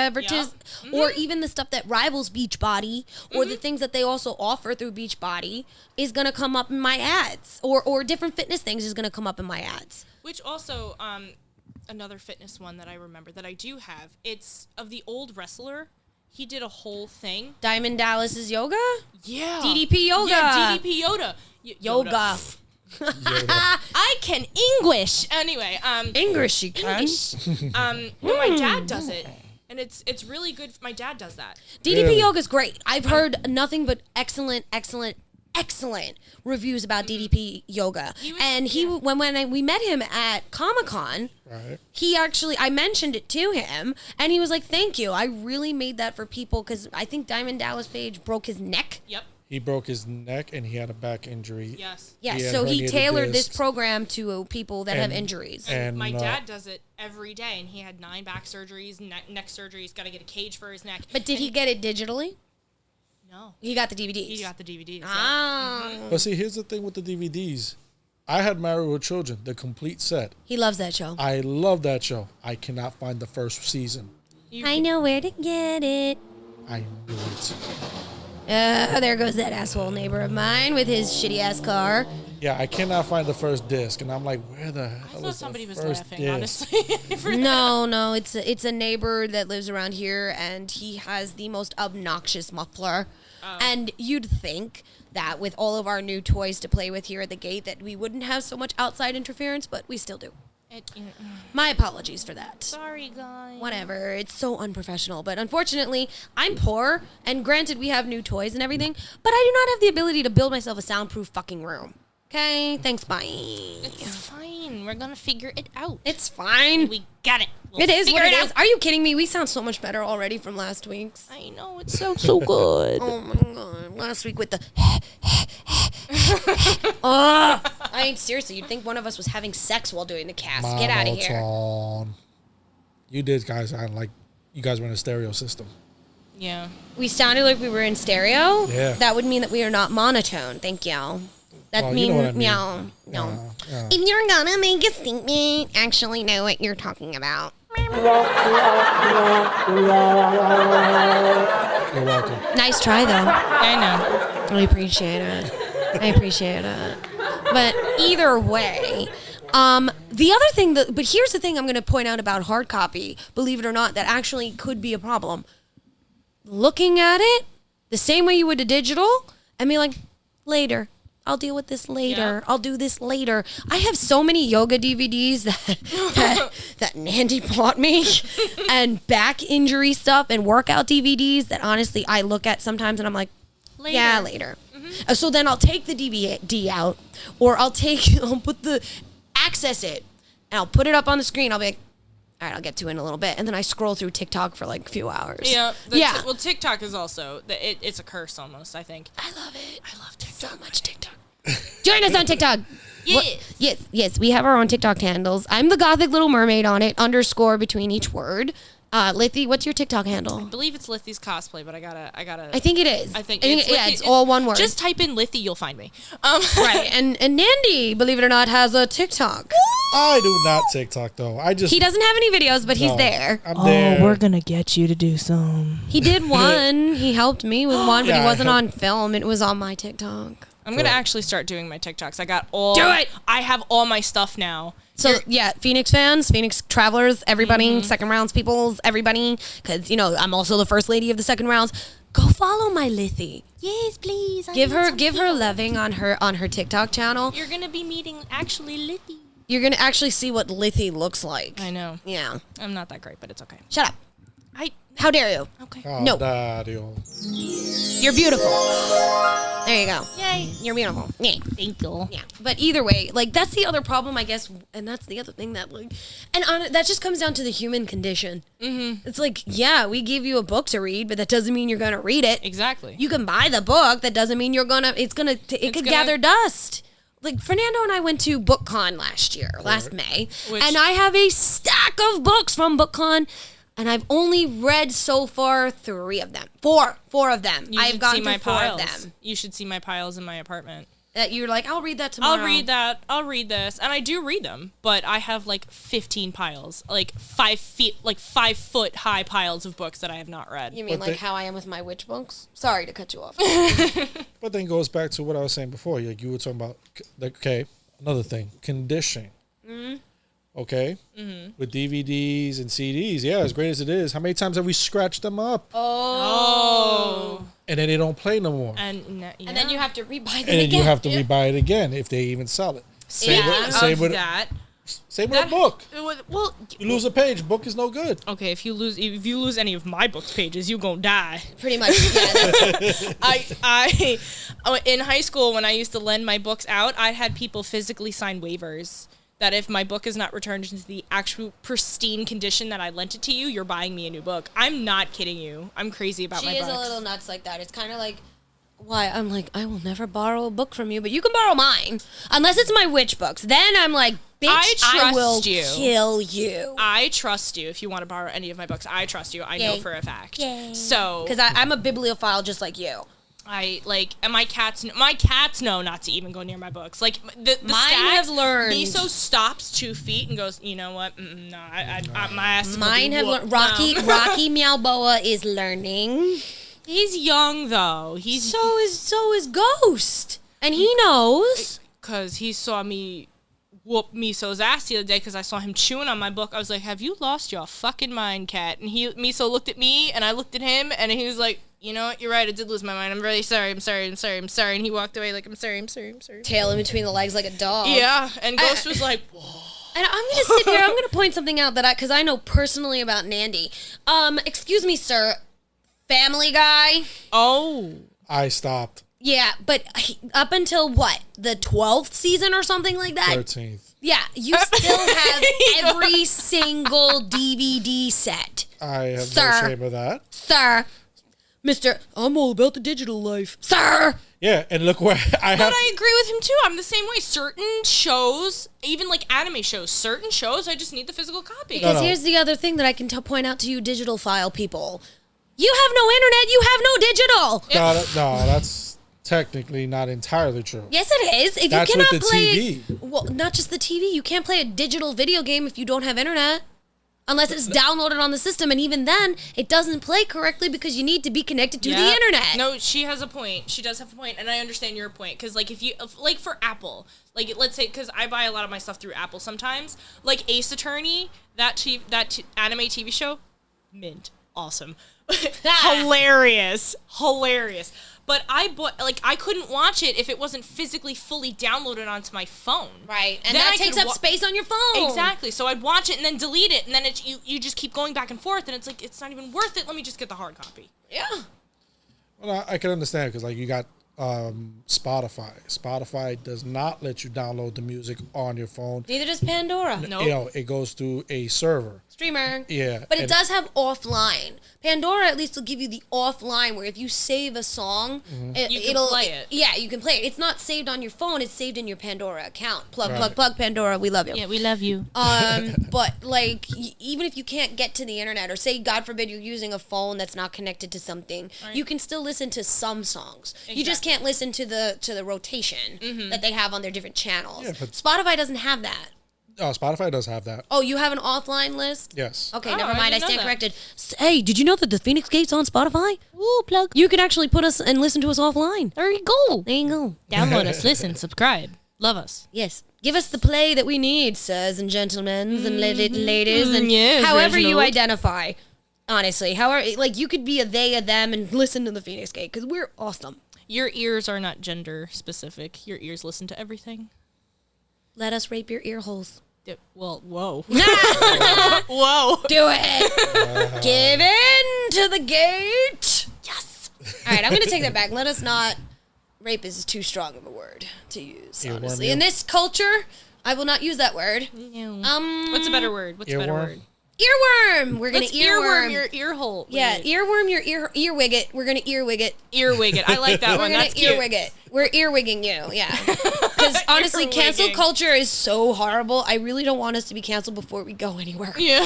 or even the stuff that rivals Beachbody, or the things that they also offer through Beachbody is going to come up in my ads, or different fitness things is going to come up in my ads. Which also, another fitness one that I remember that I do have. It's of the old wrestler. He did a whole thing. Diamond Dallas's yoga? Yeah. DDP yoga. Yeah, DDP Yoda. Yoga. I can English. Anyway, English she can. no, my dad does it. And it's really good. My dad does that. DDP yoga's great. I've heard nothing but excellent reviews about DDP yoga. When we met him at Comic-Con, Right. I mentioned it to him, and he was like, "Thank you. I really made that for people because I think Diamond Dallas Page broke his neck." Yep. He broke his neck and he had a back injury. Yes. Yeah, He had so he herniated tailored this discs. program to people that have injuries. And My dad does it every day, and he had 9 back surgeries, neck surgeries. Got to get a cage for his neck. But did he get it digitally? No. He got the DVDs. He got the DVDs. Ah. But see, here's the thing with the DVDs. I had Married with Children, the complete set. He loves that show. I love that show. I cannot find the first season. I know where to get it. I knew it. There goes that asshole neighbor of mine with his shitty ass car. Yeah, I cannot find the first disc, and I'm like, where the I hell thought is somebody the was first laughing, disc? honestly. No, it's a neighbor that lives around here, and he has the most obnoxious muffler. Oh. And you'd think that with all of our new toys to play with here at the gate that we wouldn't have so much outside interference, but we still do. My apologies for that. Sorry, guys. Whatever. It's so unprofessional. But unfortunately, I'm poor, and granted, we have new toys and everything, but I do not have the ability to build myself a soundproof fucking room. Okay? Thanks, bye. It's fine. We're gonna figure it out. It's fine. We got it. We'll It is figure what it out. is. Are you kidding me? We sound so much better already from last week's. I know it sounds so good. Oh my god. Last week with the I mean, seriously, you'd think one of us was having sex while doing the cast. Get out of here. Monotone. You did guys sound like you guys were in a stereo system. Yeah. We sounded like we were in stereo. Yeah. That would mean that we are not monotone. Thank you. That Well, you means know what I mean. no. Yeah. If you're gonna make a statement, actually know what you're talking about. You're welcome. Nice try though. I know. I appreciate it. But either way, the other thing but here's the thing I'm going to point out about hard copy, believe it or not, that actually could be a problem. Looking at it the same way you would a digital and be like, later. I'll deal with this later. Yeah. I'll do this later. I have so many yoga DVDs that Nandy bought me and back injury stuff and workout DVDs that honestly I look at sometimes and I'm like, Later. yeah, later. So then I'll take the DVD out or I'll access it and I'll put it up on the screen. I'll be like, all right, I'll get to it in a little bit. And then I scroll through TikTok for like a few hours. Yeah. Yeah. Well, TikTok is also it's a curse almost. I think. I love it. I love TikTok. So much TikTok. Join us on TikTok. Yes. We have our own TikTok handles. I'm the Gothic Little Mermaid on it, _ between each word. Lithy, what's your TikTok handle? I believe it's Lithy's cosplay, but I gotta. I think it is. I think it's all one word. Just type in Lithy, you'll find me. Right. And Nandy, believe it or not, has a TikTok. I do not TikTok though. He doesn't have any videos, but he's No, there. I'm there. gonna get you to do some. He did one. He helped me with one, but Yeah, he I wasn't on helped. film. It was on my TikTok. I'm gonna actually start doing my TikToks. I got all. Do it! I have all my stuff now. So yeah, Phoenix fans, Phoenix travelers, everybody, second rounds peoples, everybody, because I'm also the first lady of the second rounds. Go follow my Lithy. Yes, please. Give her loving on her TikTok channel. You're gonna be meeting actually Lithy. You're gonna actually see what Lithy looks like. I know. Yeah. I'm not that great, but it's okay. Shut up. How dare you? Okay. Oh, No. Dario. You're beautiful. There you go. Yay. You're beautiful. Yeah. Thank you. Yeah, but either way, like that's the other problem, I guess, and that's the other thing that like, that just comes down to the human condition. Mm-hmm. It's like, yeah, we give you a book to read, but that doesn't mean you're gonna read it. Exactly. You can buy the book. That doesn't mean you're gonna. It could gather dust. Like Fernando and I went to BookCon last May, and I have a stack of books from BookCon. And I've only read so far 3 of them. 4 of them. I've gotten through 4 of them. You should see my piles in my apartment. That you're like, I'll read that tomorrow. I'll read that. I'll read this, and I do read them. But I have like 15 piles, like 5 foot high piles of books that I have not read. You mean But like how I am with my witch books? Sorry to cut you off. But then goes back to what I was saying before. Like you were talking about, okay, another thing, conditioning. Okay? With DVDs and CDs, yeah, as great as it is, how many times have we scratched them up? Oh. And then they don't play no more. And then you have to rebuy them And then again. you have to rebuy it again if they even sell it. Same with that. a book. Well, You lose a page, book is no good. okay. If you lose any of my books pages, you gonna die. Pretty much. Yeah, that's, I in high school when I used to lend my books out, I had people physically sign waivers that if my book is not returned into the actual pristine condition that I lent it to you, you're buying me a new book. I'm not kidding you. I'm crazy about my she books. is a little nuts like that. It's kind of like, why? I'm like, I will never borrow a book from you, but you can borrow mine. Unless it's my witch books. Then I'm like, bitch, I will kill you. I trust you if you want to borrow any of my books. I trust you. I know for a fact. Yay. So, Because I'm a bibliophile just like you. And my cats know not to even go near my books. Like the Mine stats, have learned. Miso stops 2 feet and goes, you know what? No, my ass. is gonna Mine be have whooped learned. now." Rocky Meow Boa is learning. He's young though. So is Ghost, and he knows. Because he saw me whoop Miso's ass the other day because I saw him chewing on my book. I was like, have you lost your fucking mind, cat? And Miso looked at me and I looked at him and he was like, you know what? You're right. I did lose my mind. I'm really sorry. I'm sorry. And he walked away like, I'm sorry. Tail in between the legs like a dog. Yeah. And Ghost was like, whoa. And I'm going to sit here. I'm going to point something out because I know personally about Nandy. Excuse me, sir. Family Guy. Oh. I stopped. Yeah, but up until what? The 12th season or something like that? 13th. Yeah, you still have every single DVD set. I have Sir. no shame of that. Sir, Mr. I'm all about the digital life, sir. Yeah, and look where I But have. I agree with him too. I'm the same way. Certain shows, even like anime shows, certain shows, I just need the physical copy. Because no. here's the other thing that I can point out to you, digital file people. You have no internet. You have no digital. No, that's technically not entirely true. Yes, it is. If That's you cannot with the play, TV. well, not just the TV. You can't play a digital video game if you don't have internet, unless it's downloaded on the system, and even then, it doesn't play correctly because you need to be connected to the internet. No, she has a point. She does have a point, and I understand your point. Because, like, like for Apple, like, let's say, because I buy a lot of my stuff through Apple sometimes, like Ace Attorney, that anime TV show, mint, awesome, hilarious. But I bought, like, I couldn't watch it if it wasn't physically fully downloaded onto my phone. Right, and Then that I takes could up space on your phone. Exactly. So I'd watch it and then delete it, and then you just keep going back and forth, and it's like, it's not even worth it. Let me just get the hard copy. Yeah. Well, I can understand because like you got Spotify. Spotify does not let you download the music on your phone. Neither does Pandora. Nope. You know, it goes through a server. Streamer. Yeah, But it and- does have offline. Pandora at least will give you the offline where if you save a song, You can it'll play it. Yeah, you can play it. It's not saved on your phone. It's saved in your Pandora account. Plug, Right. plug, plug, Pandora. We love you. Yeah, we love you. But like, even if you can't get to the internet, or say, God forbid, you're using a phone that's not connected to something, you can still listen to some songs. You just can't listen to the rotation that they have on their different channels. Yeah, but- Spotify doesn't have that. Oh, Spotify does have that. Oh, you have an offline list? Yes. Okay, Oh, never I mind. I didn't know stand that. corrected. Hey, did you know that the Feinics Gate's on Spotify? Ooh, plug. You can actually put us and listen to us offline. There you go. There you go. Download us, listen, subscribe. Love us. Yes. Give us the play that we need, sirs and gentlemen and ladies, and yes, however you Reginald. identify. Honestly, however, like you could be a they, a them, and listen to the Feinics Gate because we're awesome. Your ears are not gender specific. Your ears listen to everything. Let us rape your ear holes. Well, whoa. Whoa. Do it. Give in to the gate. Yes. All right, I'm going to take that back. Let us not. Rape is too strong of a word to use, Earworm, honestly. yeah. In this culture, I will not use that word. What's a better word? What's a better Earworm? word? Earworm. We're going Let's to earworm earworm. your ear hole. Yeah, Wait. earworm your earwig it. We're going to earwig it. Earwig it. I like that We're one. going That's to cute. earwig it. We're earwigging you, yeah. Because honestly, cancel Earwigging. culture is so horrible. I really don't want us to be canceled before we go anywhere. Yeah.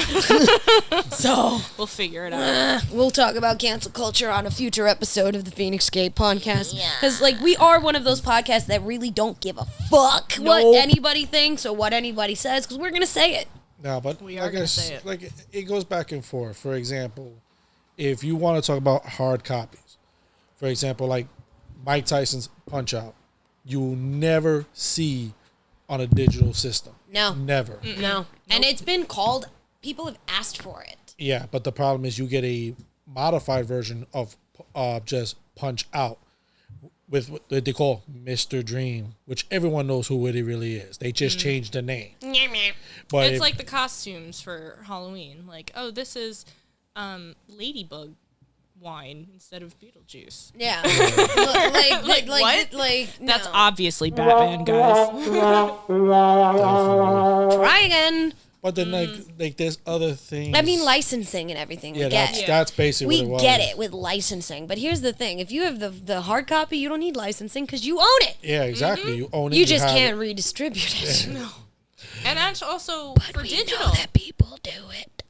So We'll figure it out. we'll talk about cancel culture on a future episode of the Feinics Gate podcast. Because like we are one of those podcasts that really don't give a fuck what anybody thinks or what anybody says, because we're gonna say it. No, but We are like gonna I say it. like it goes back and forth. For example, if you want to talk about hard copies, for example, like Mike Tyson's Punch Out, you will never see on a digital system. No. Never. No. And it's been called. People have asked for it. Yeah, but the problem is you get a modified version of just Punch Out with what they call Mr. Dream, which everyone knows who it really is. They just changed the name. But It's if- like the costumes for Halloween. Like, oh, this is ladybug wine instead of Beetlejuice. Yeah. Like, what? That's no. obviously Batman, guys. Try again. but then like there's other things. I mean, licensing and everything. yeah, we get that's it. that's basically We what it was. get it with licensing. But here's the thing. If you have the hard copy, you don't need licensing because you own it. Yeah, exactly. You own it. You just have can't it. redistribute it. And that's also for We digital. know that people do it.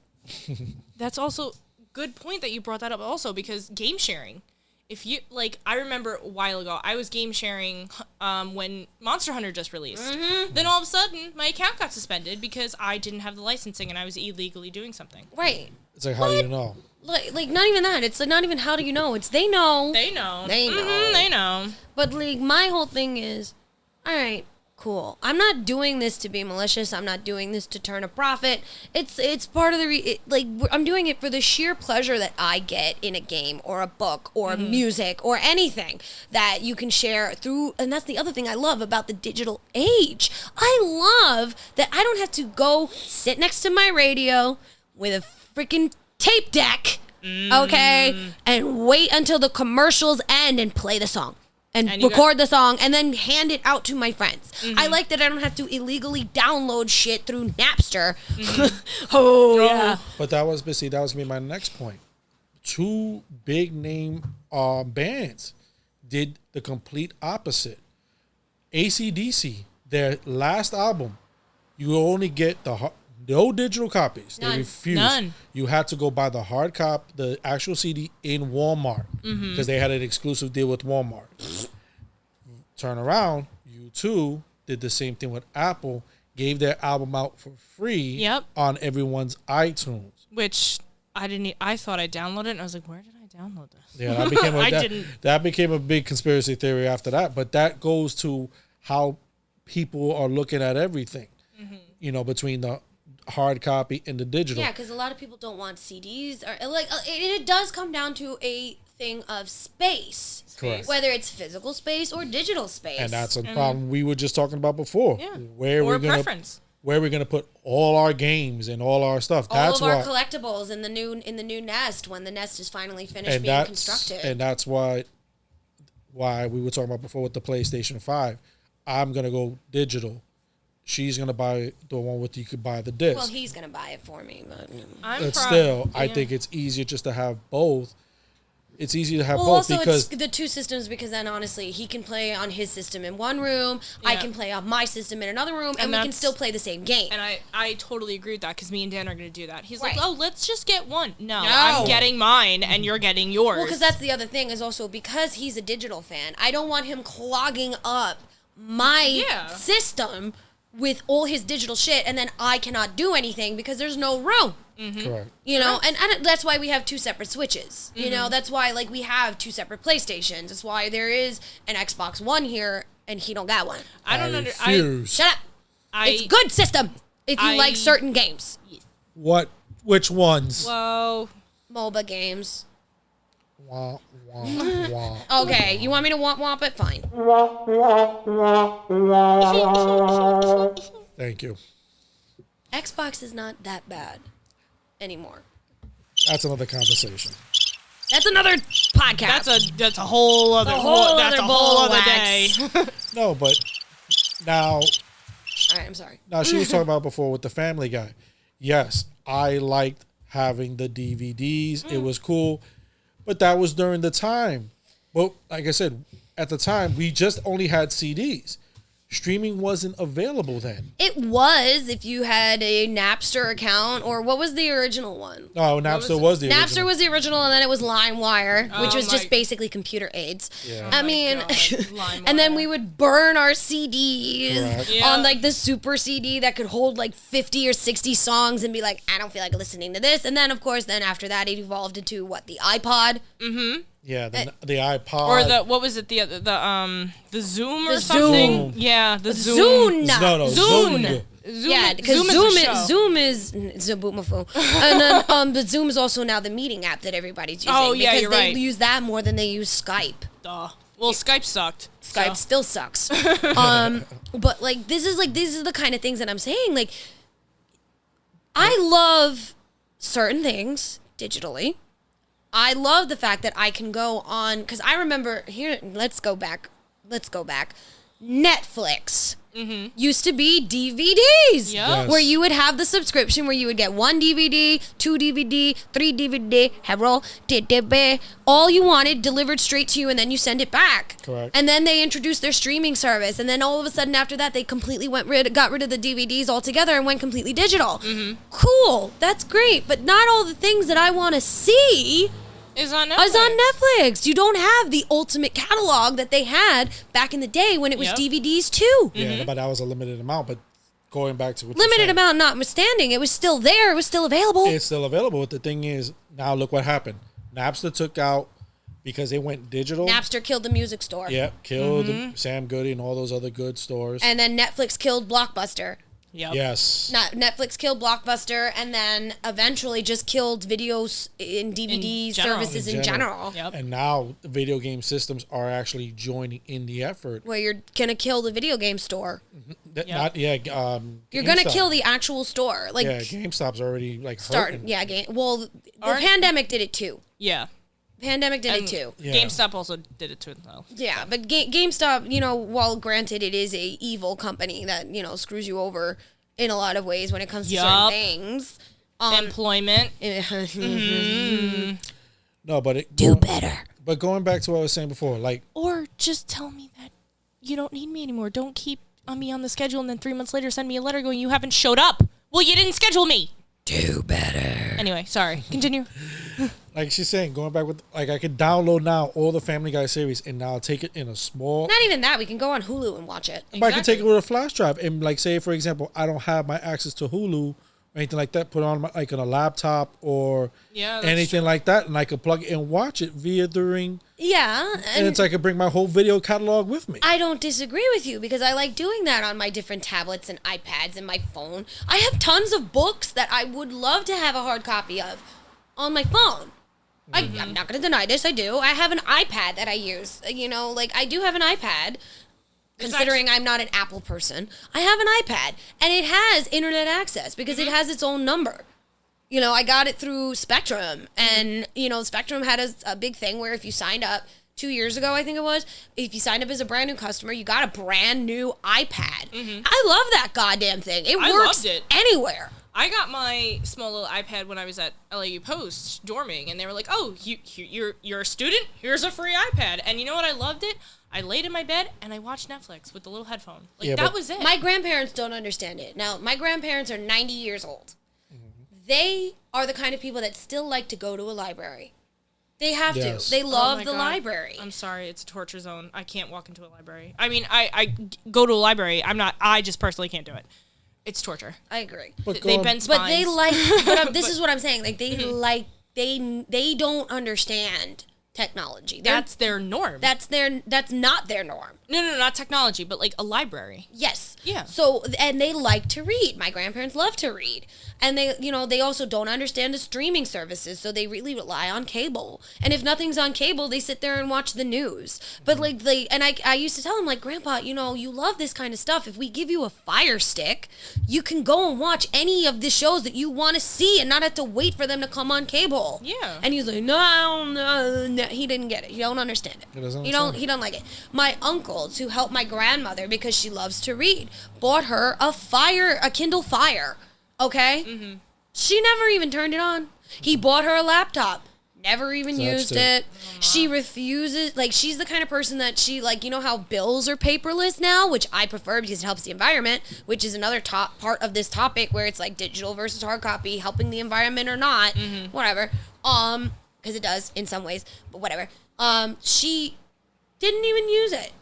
That's also good point that you brought that up also, because game sharing. If you like, I remember a while ago I was game sharing when Monster Hunter just released. Then all of a sudden my account got suspended because I didn't have the licensing and I was illegally doing something. Right. It's like, how do you know? Like not even that. It's like not even how do you know. It's they know. They know. They know. They know. But like my whole thing is, all right, cool. I'm not doing this to be malicious. I'm not doing this to turn a profit. It's part of the I'm doing it for the sheer pleasure that I get in a game or a book or music or anything that you can share through. And that's the other thing I love about the digital age. I love that I don't have to go sit next to my radio with a freaking tape deck, okay, and wait until the commercials end and play the song. And you record the song and then hand it out to my friends. I like that I don't have to illegally download shit through Napster. Oh, yeah. But that was gonna be my next point. two big name bands did the complete opposite. AC/DC, their last album, you only get no digital copies. They None. refused. None. You had to go buy the hard copy, the actual CD in Walmart because they had an exclusive deal with Walmart. Turn around, U2 did the same thing with Apple, gave their album out for free Yep. on everyone's iTunes. Which I didn't. I thought I downloaded it, and I was like, "Where did I download this?" Yeah, that became I didn't. that became a big conspiracy theory after that. But that goes to how people are looking at everything. You know, between the hard copy and the digital. Yeah, because a lot of people don't want CDs, or like it does come down to a thing of space, Correct. whether it's physical space or digital space. And that's a problem we were just talking about before. Yeah. Where Or we're gonna preference. where we're gonna put all our games and all our stuff. all That's of our why, collectibles in the new nest when the nest is finally finished and being constructed. that's why we were talking about before with the PlayStation 5. I'm gonna go digital. She's gonna buy the one with you could buy the disc. well, he's gonna buy it for me, but I'm But still, I yeah. think it's easier just to have both. It's easy to have well, both also because it's the two systems because then honestly, he can play on his system in one room, I Yeah. can play on my system in another room, and we can that's- still play the same game. And I totally agree with that because me and Dan are going to do that. He's Right. like, "Oh, let's just get one." No, No. I'm getting mine, and you're getting yours. Well, because that's the other thing is also because he's a digital fan, I don't want him clogging up my Yeah. system with all his digital shit, and then I cannot do anything because there's no room. correct. You know, and that's why we have two separate Switches. You know, that's why like we have two separate PlayStations. That's why there is an Xbox One here, and he don't got one. I don't refuse. Shut up. It's good system if you like certain games, Which ones? Whoa. MOBA games. Wah, wah, wah. Okay, you want me to womp it? Fine. Thank you. Xbox is not that bad anymore. That's another conversation. That's another podcast. That's a whole other that's a whole other day. No, but now All right, I'm sorry. she was talking about before with the Family Guy. Yes, I liked having the DVDs. It was cool, but that was during the time. Well, like I said, at the time we just only had CDs. Streaming wasn't available then. It was if you had a Napster account, or what was the original one? No, Napster was the Napster original. was the original, and then it was LimeWire, which was my- just basically computer aids. Yeah. I mean, God, LimeWire. and then we would burn our CDs Correct. Yeah. on like the super CD that could hold like 50 or 60 songs and be like, I don't feel like listening to this. And then, of course, then after that, it evolved into the iPod. Yeah, the iPod. Or the what was it the Zoom or The something? Zune. Yeah, the Zoom. Zune. no, Zoom. Zune. Zoom. Yeah, because Zoom is a show. Zoom is Zaboomafoo. And then but Zoom is also now the meeting app that everybody's using. Oh, yeah, because you're they right. use that more than they use Skype. Duh. Well, Skype sucked. Skype so. still sucks. But like this is the kind of things that I'm saying. Like I love certain things digitally. I love the fact that I can go on because I remember here. Let's go back. Netflix used to be DVDs, Yep. where you would have the subscription where you would get 1 DVD, 2 DVD, 3 DVD, roll, all you wanted delivered straight to you, and then you send it back. Correct. And then they introduced their streaming service, and then all of a sudden after that, they completely got rid of the DVDs altogether and went completely digital. Cool, that's great, but not all the things that I want to see Is on Netflix. is on Netflix. You don't have the ultimate catalog that they had back in the day when it was Yep. DVDs too. Yeah, but that was a limited amount. But going back to what you're Limited saying, amount notwithstanding, it was still there. It was still available. it's still available. But the thing is, now look what happened. Napster took out because they went digital. Napster killed the music store. Yep, killed Sam Goody and all those other good stores. And then Netflix killed Blockbuster. Yep. Yes. Netflix killed Blockbuster, and then eventually just killed videos in DVD In general. services in general. Yep. And now the video game systems are actually joining in the effort. Where you're gonna kill the video game store. That- Yep. Not You're gonna GameStop. kill the actual store. Like Yeah, GameStop's already like start. hurting. Yeah, well, the Aren't- pandemic did it too. Yeah. Pandemic did it And too. Yeah. GameStop also did it too. Though. Yeah, but GameStop, while granted it is a evil company that, screws you over in a lot of ways when it comes to certain Yup. things. Employment. No, but Do better. But going back to what I was saying before, like, Or just tell me that you don't need me anymore. Don't keep me on the schedule and then 3 months later send me a letter going, you haven't showed up. Well, you didn't schedule me. Do better. Anyway, sorry. Continue. like she's saying, going back with, like, I could download now all the Family Guy series and now take it in a small. Not even that. We can go on Hulu and watch it. But I can take it with a flash drive and, like, say, for example, I don't have my access to Hulu or anything like that, put it on my, like on a laptop or anything like that, and I could plug it and watch it via during. Yeah. And it's like I could bring my whole video catalog with me. I don't disagree with you because I like doing that on my different tablets and iPads and my phone. I have tons of books that I would love to have a hard copy of on my phone. I'm not going to deny this. I do. I have an iPad that I use. You know, like I do have an iPad. Considering I'm not an Apple person, I have an iPad and it has internet access because it has its own number. You know, I got it through Spectrum, and, you know, Spectrum had a big thing where if you signed up 2 years ago, I think it was, if you signed up as a brand new customer, you got a brand new iPad. I love that goddamn thing. It works loved it. Anywhere. I got my small little iPad when I was at LAU Post dorming, and they were like, "Oh, you're a student? Here's a free iPad." And you know what? I loved it. I laid in my bed and I watched Netflix with the little headphone. Like that was it. My grandparents don't understand it. Now, my grandparents are 90 years old. They are the kind of people that still like to go to a library. They have to. They love the library. I'm sorry, it's a torture zone. I can't walk into a library. I mean, I go to a library. I just personally can't do it. It's torture. I agree. They bend spines. But they like. This is what I'm saying. Like they like. They don't understand technology. That's their norm. That's not their norm. No, not technology, but like a library. Yes. Yeah. So, and they like to read. My grandparents love to read. And they, you know, they also don't understand the streaming services, so they really rely on cable. And if nothing's on cable, they sit there and watch the news. But like I used to tell them, like, Grandpa, you know, you love this kind of stuff. If we give you a Fire Stick, you can go and watch any of the shows that you want to see and not have to wait for them to come on cable. Yeah. And he's like, no, he didn't get it. He don't understand it. He don't like it. My uncles, who helped my grandmother because she loves to read, bought her a Kindle Fire. Okay? She never even turned it on. He bought her a laptop. Never even used it. She refuses. Like, she's the kind of person that she, like, you know how bills are paperless now, which I prefer because it helps the environment, which is another top part of this topic where it's like digital versus hard copy, helping the environment or not, whatever. Because it does in some ways, but whatever. She didn't even use it.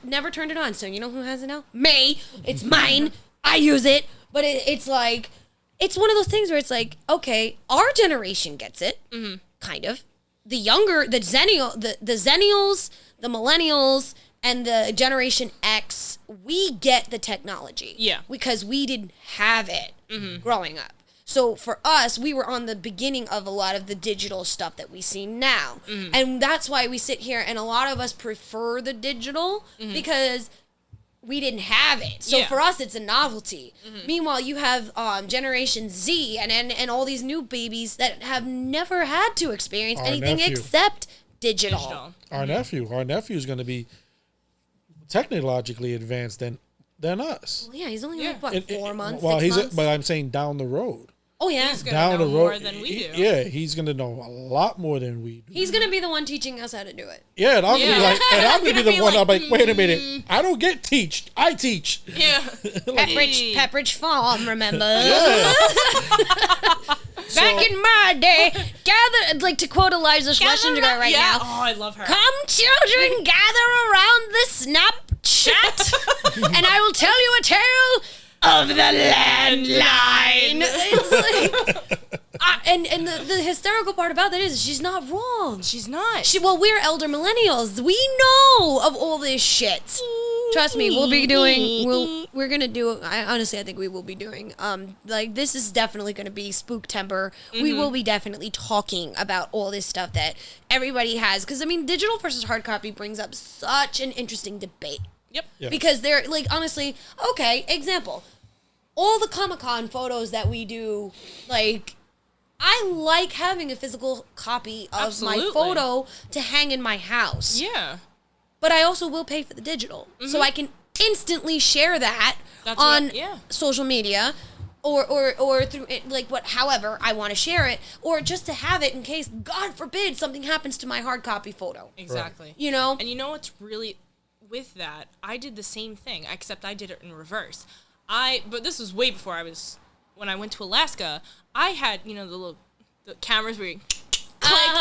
Never turned it on. So you know who has it now? Me. It's mine. I use it. But it's like, it's one of those things where it's like, okay, our generation gets it, kind of. The younger, the Zennials, the Millennials, and the Generation X, we get the technology. Yeah. Because we didn't have it growing up. So for us, we were on the beginning of a lot of the digital stuff that we see now. And that's why we sit here, and a lot of us prefer the digital because we didn't have it. So for us, it's a novelty. Meanwhile, you have Generation Z and all these new babies that have never had to experience anything except digital. Our nephew's going to be technologically advanced than us. Well, yeah, he's only like, what, 4 months, Well, 6 months? But I'm saying down the road. Oh, yeah. He's going to know more than we do. Yeah, he's going to know a lot more than we do. He's going to be the one teaching us how to do it. Yeah, and I'm going to be the one, I'm like, wait a minute. I don't get teached. I teach. Yeah. Pepperidge Farm, remember? Yeah. Back in my day, like to quote Eliza Schlesinger right now. Oh, I love her. Come, children, gather around the Snapchat, and I will tell you a tale of the landline. It's like, and the hysterical part about that is she's not wrong. She's not. We're elder millennials. We know of all this shit. Trust me, we're gonna do. I think we will be doing. Like, this is definitely gonna be Spooktember. We will be definitely talking about all this stuff that everybody has, because I mean, digital versus hard copy brings up such an interesting debate. Yep. Yeah. Because they're, like, honestly, okay, example. All the Comic-Con photos that we do, like, I like having a physical copy of my photo to hang in my house. Yeah. But I also will pay for the digital. So I can instantly share that on social media. or through it, like however I want to share it, or just to have it in case, God forbid, something happens to my hard copy photo. Exactly. You know? And you know what's really with that? I did the same thing, except I did it in reverse. But this was way before when I went to Alaska, I had, the cameras where you click,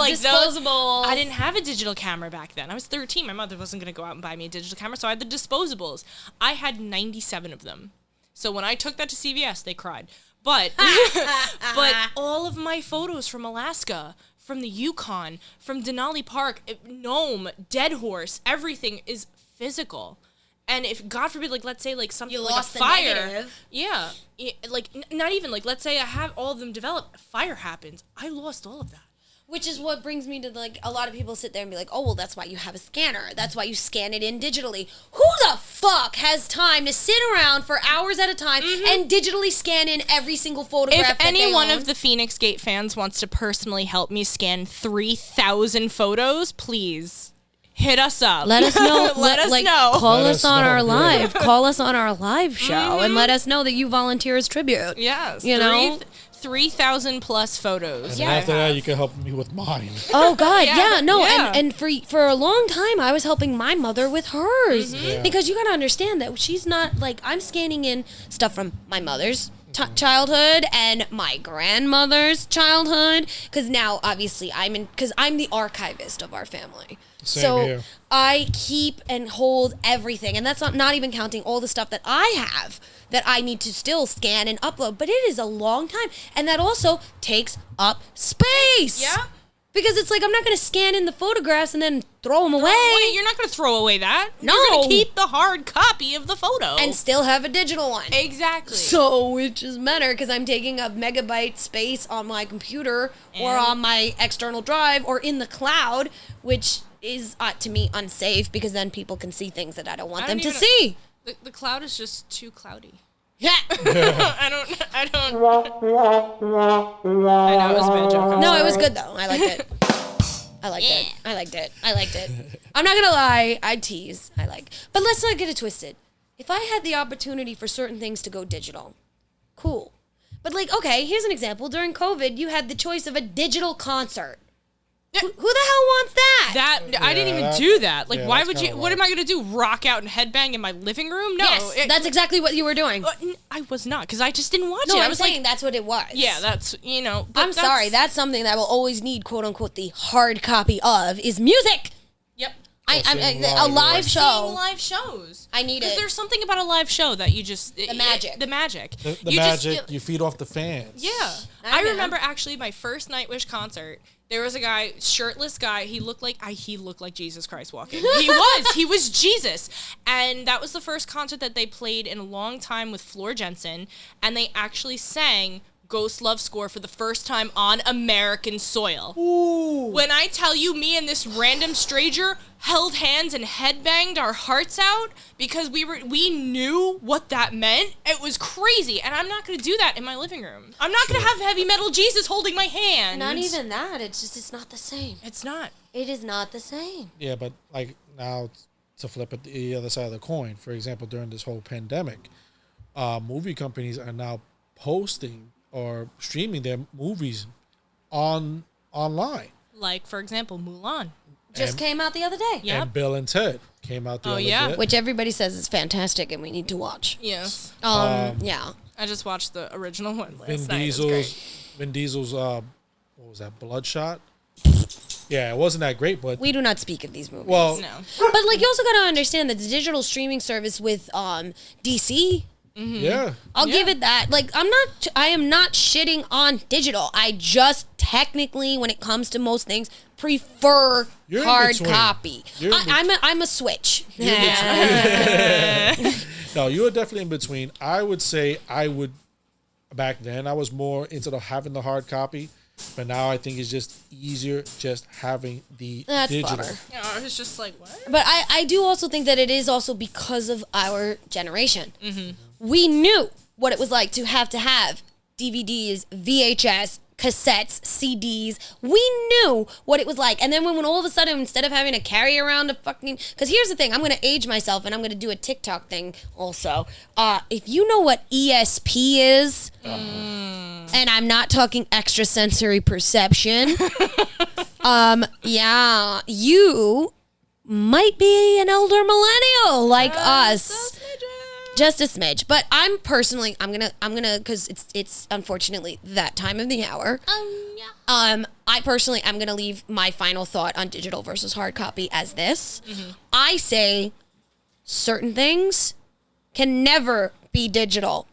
like disposables. I didn't have a digital camera back then. I was 13. My mother wasn't going to go out and buy me a digital camera, so I had the disposables. I had 97 of them. So when I took that to CVS, they cried. But all of my photos from Alaska, from the Yukon, from Denali Park, Nome, Dead Horse, everything is physical. And if, God forbid, let's say, something You like lost a the fire. negative. Yeah. Not even, let's say I have all of them developed. Fire happens. I lost all of that. Which is what brings me to, a lot of people sit there and be like, oh, well, that's why you have a scanner. That's why you scan it in digitally. Who the fuck has time to sit around for hours at a time and digitally scan in every single photograph If that any they one own? of the Feinics Gate fans wants to personally help me scan 3,000 photos, please hit us up. Let us know. Let us know. Call Let us us on know, our yeah. live. Call us on our live show and let us know that you volunteer as tribute. Yes. You know? 3,000 plus photos. And after that, you can help me with mine. Oh God, Yeah, yeah, no, yeah. and for a long time I was helping my mother with hers Yeah. because you gotta understand that she's not I'm scanning in stuff from my mother's childhood and my grandmother's childhood because now obviously I'm the archivist of our family. Same So here. I keep and hold everything, and that's not even counting all the stuff that I have that I need to still scan and upload. But it is a long time, and that also takes up space. Yeah. Because it's I'm not going to scan in the photographs and then throw them away Wait, you're not going to throw away that. No. You're going to keep the hard copy of the photo. and still have a digital one. Exactly. So, which is better because I'm taking up megabyte space on my computer or And- on my external drive or in the cloud, which is to me unsafe because then people can see things that I don't want I them don't to even- see. The cloud is just too cloudy. Yeah. I don't. I know it was a bad joke. I'm No, sorry. it was good though. I liked it. I liked it. I liked it. I liked it. I'm not gonna lie. I tease. But let's not get it twisted. If I had the opportunity for certain things to go digital, cool. But okay, here's an example. During COVID, you had the choice of a digital concert. Who the hell wants that? I didn't even that- do that. yeah, Why that's would you? kinda What wild. am I gonna do? Rock out and headbang in my living room? No, Yes, that's exactly what you were doing. I was not because I just didn't watch No, it. I I'm was saying that's what it was. yeah, that's but I'm sorry. That's something that I will always need, quote unquote, the hard copy of is music. Yep. I'm seeing a live, live right. show. Seeing live shows. I need Because it. there's something about a live show that you just the magic. The magic. The You just magic, feel- you feed off the fans. Yeah. I I know. remember actually my first Nightwish concert. There was a guy, shirtless guy. He looked like Jesus Christ walking. He was Jesus. And that was the first concert that they played in a long time with Floor Jensen. And they actually sang Ghost Love Score for the first time on American soil. Ooh. When I tell you, me and this random stranger held hands and headbanged our hearts out because we knew what that meant. It was crazy, and I'm not going to do that in my living room. I'm not going to have heavy metal Jesus holding my hand. Not even that. It's not the same. It's not. It is not the same. Yeah, but now to flip it the other side of the coin, for example, during this whole pandemic, movie companies are now posting or streaming their movies online. Like, for example, Mulan. Just came out the other day. Yep. And Bill and Ted came out the Oh, other yeah. day. Which everybody says is fantastic and we need to watch. Yes. Yeah. I just watched the original one last Vin night. It was great. Diesel's what was that, Bloodshot? Yeah, it wasn't that great, but We do not speak of these movies. well, No. But you also got to understand that the digital streaming service with DC, yeah. I'll give it that. I am not shitting on digital. I just technically, when it comes to most things, prefer You're in hard between. copy. You're in I'm a switch. No, you were definitely in between. I would say back then I was more into having the hard copy, but now I think it's just easier just having the That's digital. bummer. I was just like, what? But I do also think that it is also because of our generation. We knew what it was like to have DVDs, VHS, cassettes, CDs. We knew what it was like. And then when all of a sudden, instead of having to carry around a fucking... Because here's the thing. I'm going to age myself, and I'm going to do a TikTok thing also. If you know what ESP is, and I'm not talking extrasensory perception, yeah, you might be an elder millennial like us. Just a smidge. But I'm gonna because it's unfortunately that time of the hour. I personally am gonna leave my final thought on digital versus hard copy as this. I say certain things can never be digital.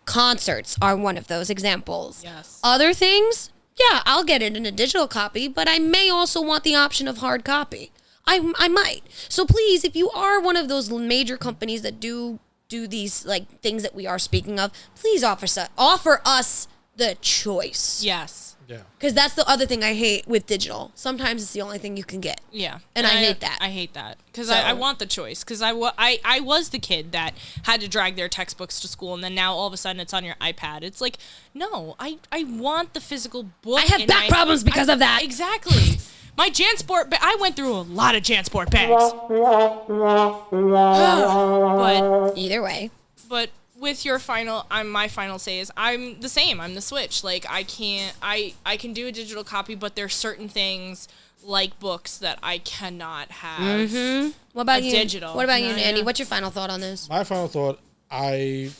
Concerts are one of those examples. Yes. Other things, yeah, I'll get it in a digital copy, but I may also want the option of hard copy. I might. So please, if you are one of those major companies that do these like things that we are speaking of, please offer us the choice. Yes. Yeah. Because that's the other thing I hate with digital. Sometimes it's the only thing you can get. Yeah. And I hate that. I hate that. Because So- I want the choice. Because I was the kid that had to drag their textbooks to school, and then now all of a sudden it's on your iPad. It's like, no, I want the physical book. I have back problems because of that. Exactly. My JanSport, I went through a lot of JanSport bags. but Either way. But with your my final say is I'm the same. I'm the Switch. Like I can do a digital copy, but there's certain things like books that I cannot have. What about you? Digital. What about you, Yeah, Andy? yeah. What's your final thought on this? My final thought, I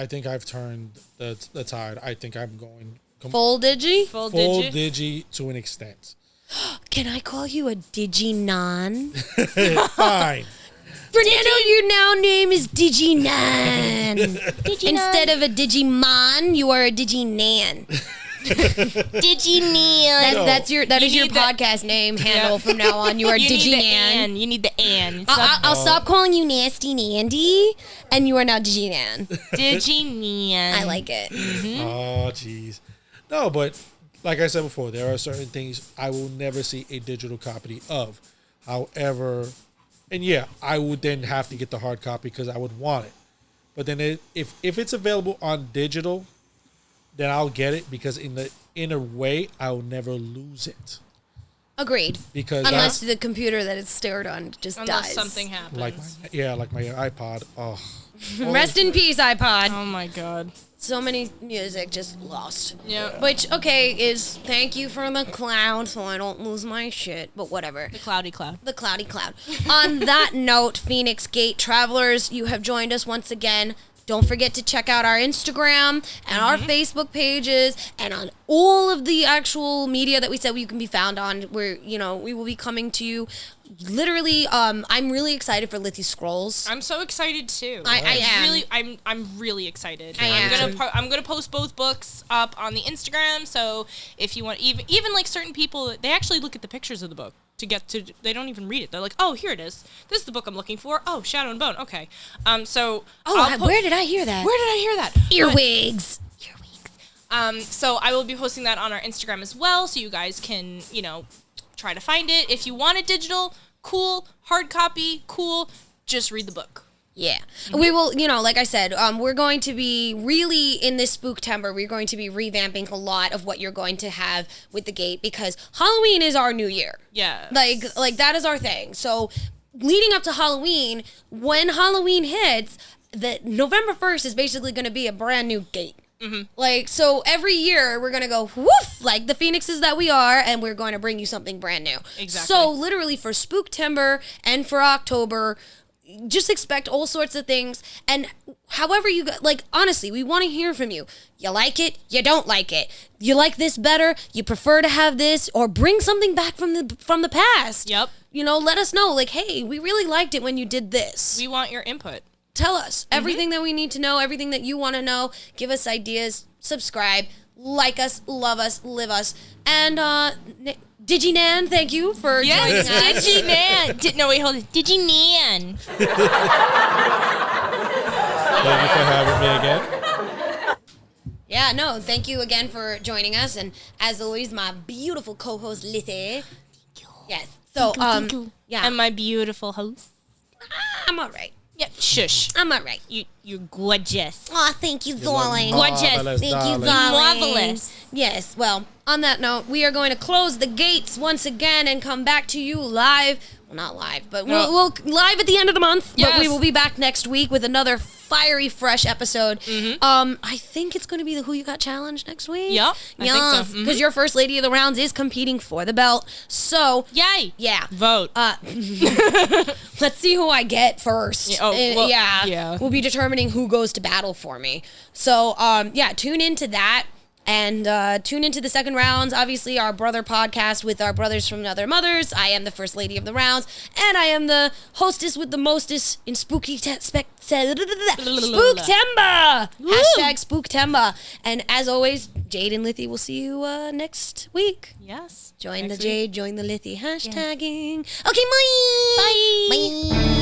think I've turned the tide. I think I'm going Full digi? Full full digit. digi to an extent. Can I call you a DigiNan? Fine. Fernando, your now name is DigiNan. Instead of a Digimon, you are a DigiNan. DigiNan. No. That is your need the- podcast name handle from now on. You are You need the DigiNan. an. You need the an. I'll stop calling you Nasty Nandy, and you are now DigiNan. DigiNan. I like it. Oh, jeez. No, but like I said before, there are certain things I will never see a digital copy of. However, and yeah, I would then have to get the hard copy because I would want it. But then if it's available on digital, then I'll get it because in a way I'll never lose it. Agreed. Because Unless the computer that it's stored on just Unless dies. something happens. like my iPod. Oh, Rest in peace, iPod. Oh my god. So many music just lost. Yeah. Which, okay, is thank you for the cloud so I don't lose my shit, but whatever. The cloudy cloud. The cloudy cloud. On that note, Feinics Gate travelers, you have joined us once again. Don't forget to check out our Instagram and our Facebook pages and on all of the actual media that we said you can be found on. Where we will be coming to you. Literally, I'm really excited for Lithy Scrolls. I'm so excited too. I am. Really, I'm really excited. I am. I'm gonna post both books up on the Instagram. So if you want, even like certain people, they actually look at the pictures of the book to get to. They don't even read it. They're like, oh, here it is. This is the book I'm looking for. Oh, Shadow and Bone. Okay. So. Where did I hear that? Where did I hear that? Earwigs. So I will be posting that on our Instagram as well, so you guys can, try to find it. If you want it digital, cool. Hard copy, cool. Just read the book. Yeah. We will, like I said, we're going to be really in this Spooktember, we're going to be revamping a lot of what you're going to have with the gate because Halloween is our new year. Yeah. Like that is our thing. So leading up to Halloween, when Halloween hits, the November 1st is basically going to be a brand new gate. Like, so every year we're going to go woof, like the phoenixes that we are, and we're going to bring you something brand new. Exactly. So literally for Spooktember and for October, just expect all sorts of things. And however you go, like, honestly, we want to hear from you. You like it? You don't like it? You like this better? You prefer to have this? Or bring something back from the past? Yep. Let us know. Like, hey, we really liked it when you did this. We want your input. Tell us everything that we need to know, everything that you want to know. Give us ideas. Subscribe. Like us. Love us. Live us. And DigiNan, thank you for joining us. DigiNan. No, wait, hold it. DigiNan. thank you for having me again. Yeah, no, thank you again for joining us. And as always, my beautiful co-host, Lithy. Yes. So, yeah. And my beautiful host. I'm all right. Yeah, shush. I'm all right. You're gorgeous. Oh, thank you, darling. Gorgeous. Marvelous, Thank you, darling. darling. Marvelous. Yes, well, on that note, we are going to close the gates once again and come back to you live. Well, not live, but No. we'll live at the end of the month. But Yes. we will be back next week with another fiery, fresh episode. I think it's going to be the Who You Got Challenge next week. Yep, I think so. Because your first lady of the rounds is competing for the belt. So, Yay. yeah. Vote. Let's see who I get first. Yeah, oh, well, yeah. yeah. We'll be determining who goes to battle for me. So, tune into that. And tune into the second rounds. Obviously, our brother podcast with our brothers from other mothers. I am the first lady of the rounds, and I am the hostess with the mostest in Spooktember. Hashtag Spooktember. And as always, Jade and Lithy will see you next week. Yes. Join Next the week. Jade, join the Lithy hashtagging. Okay, bye. Bye. Bye.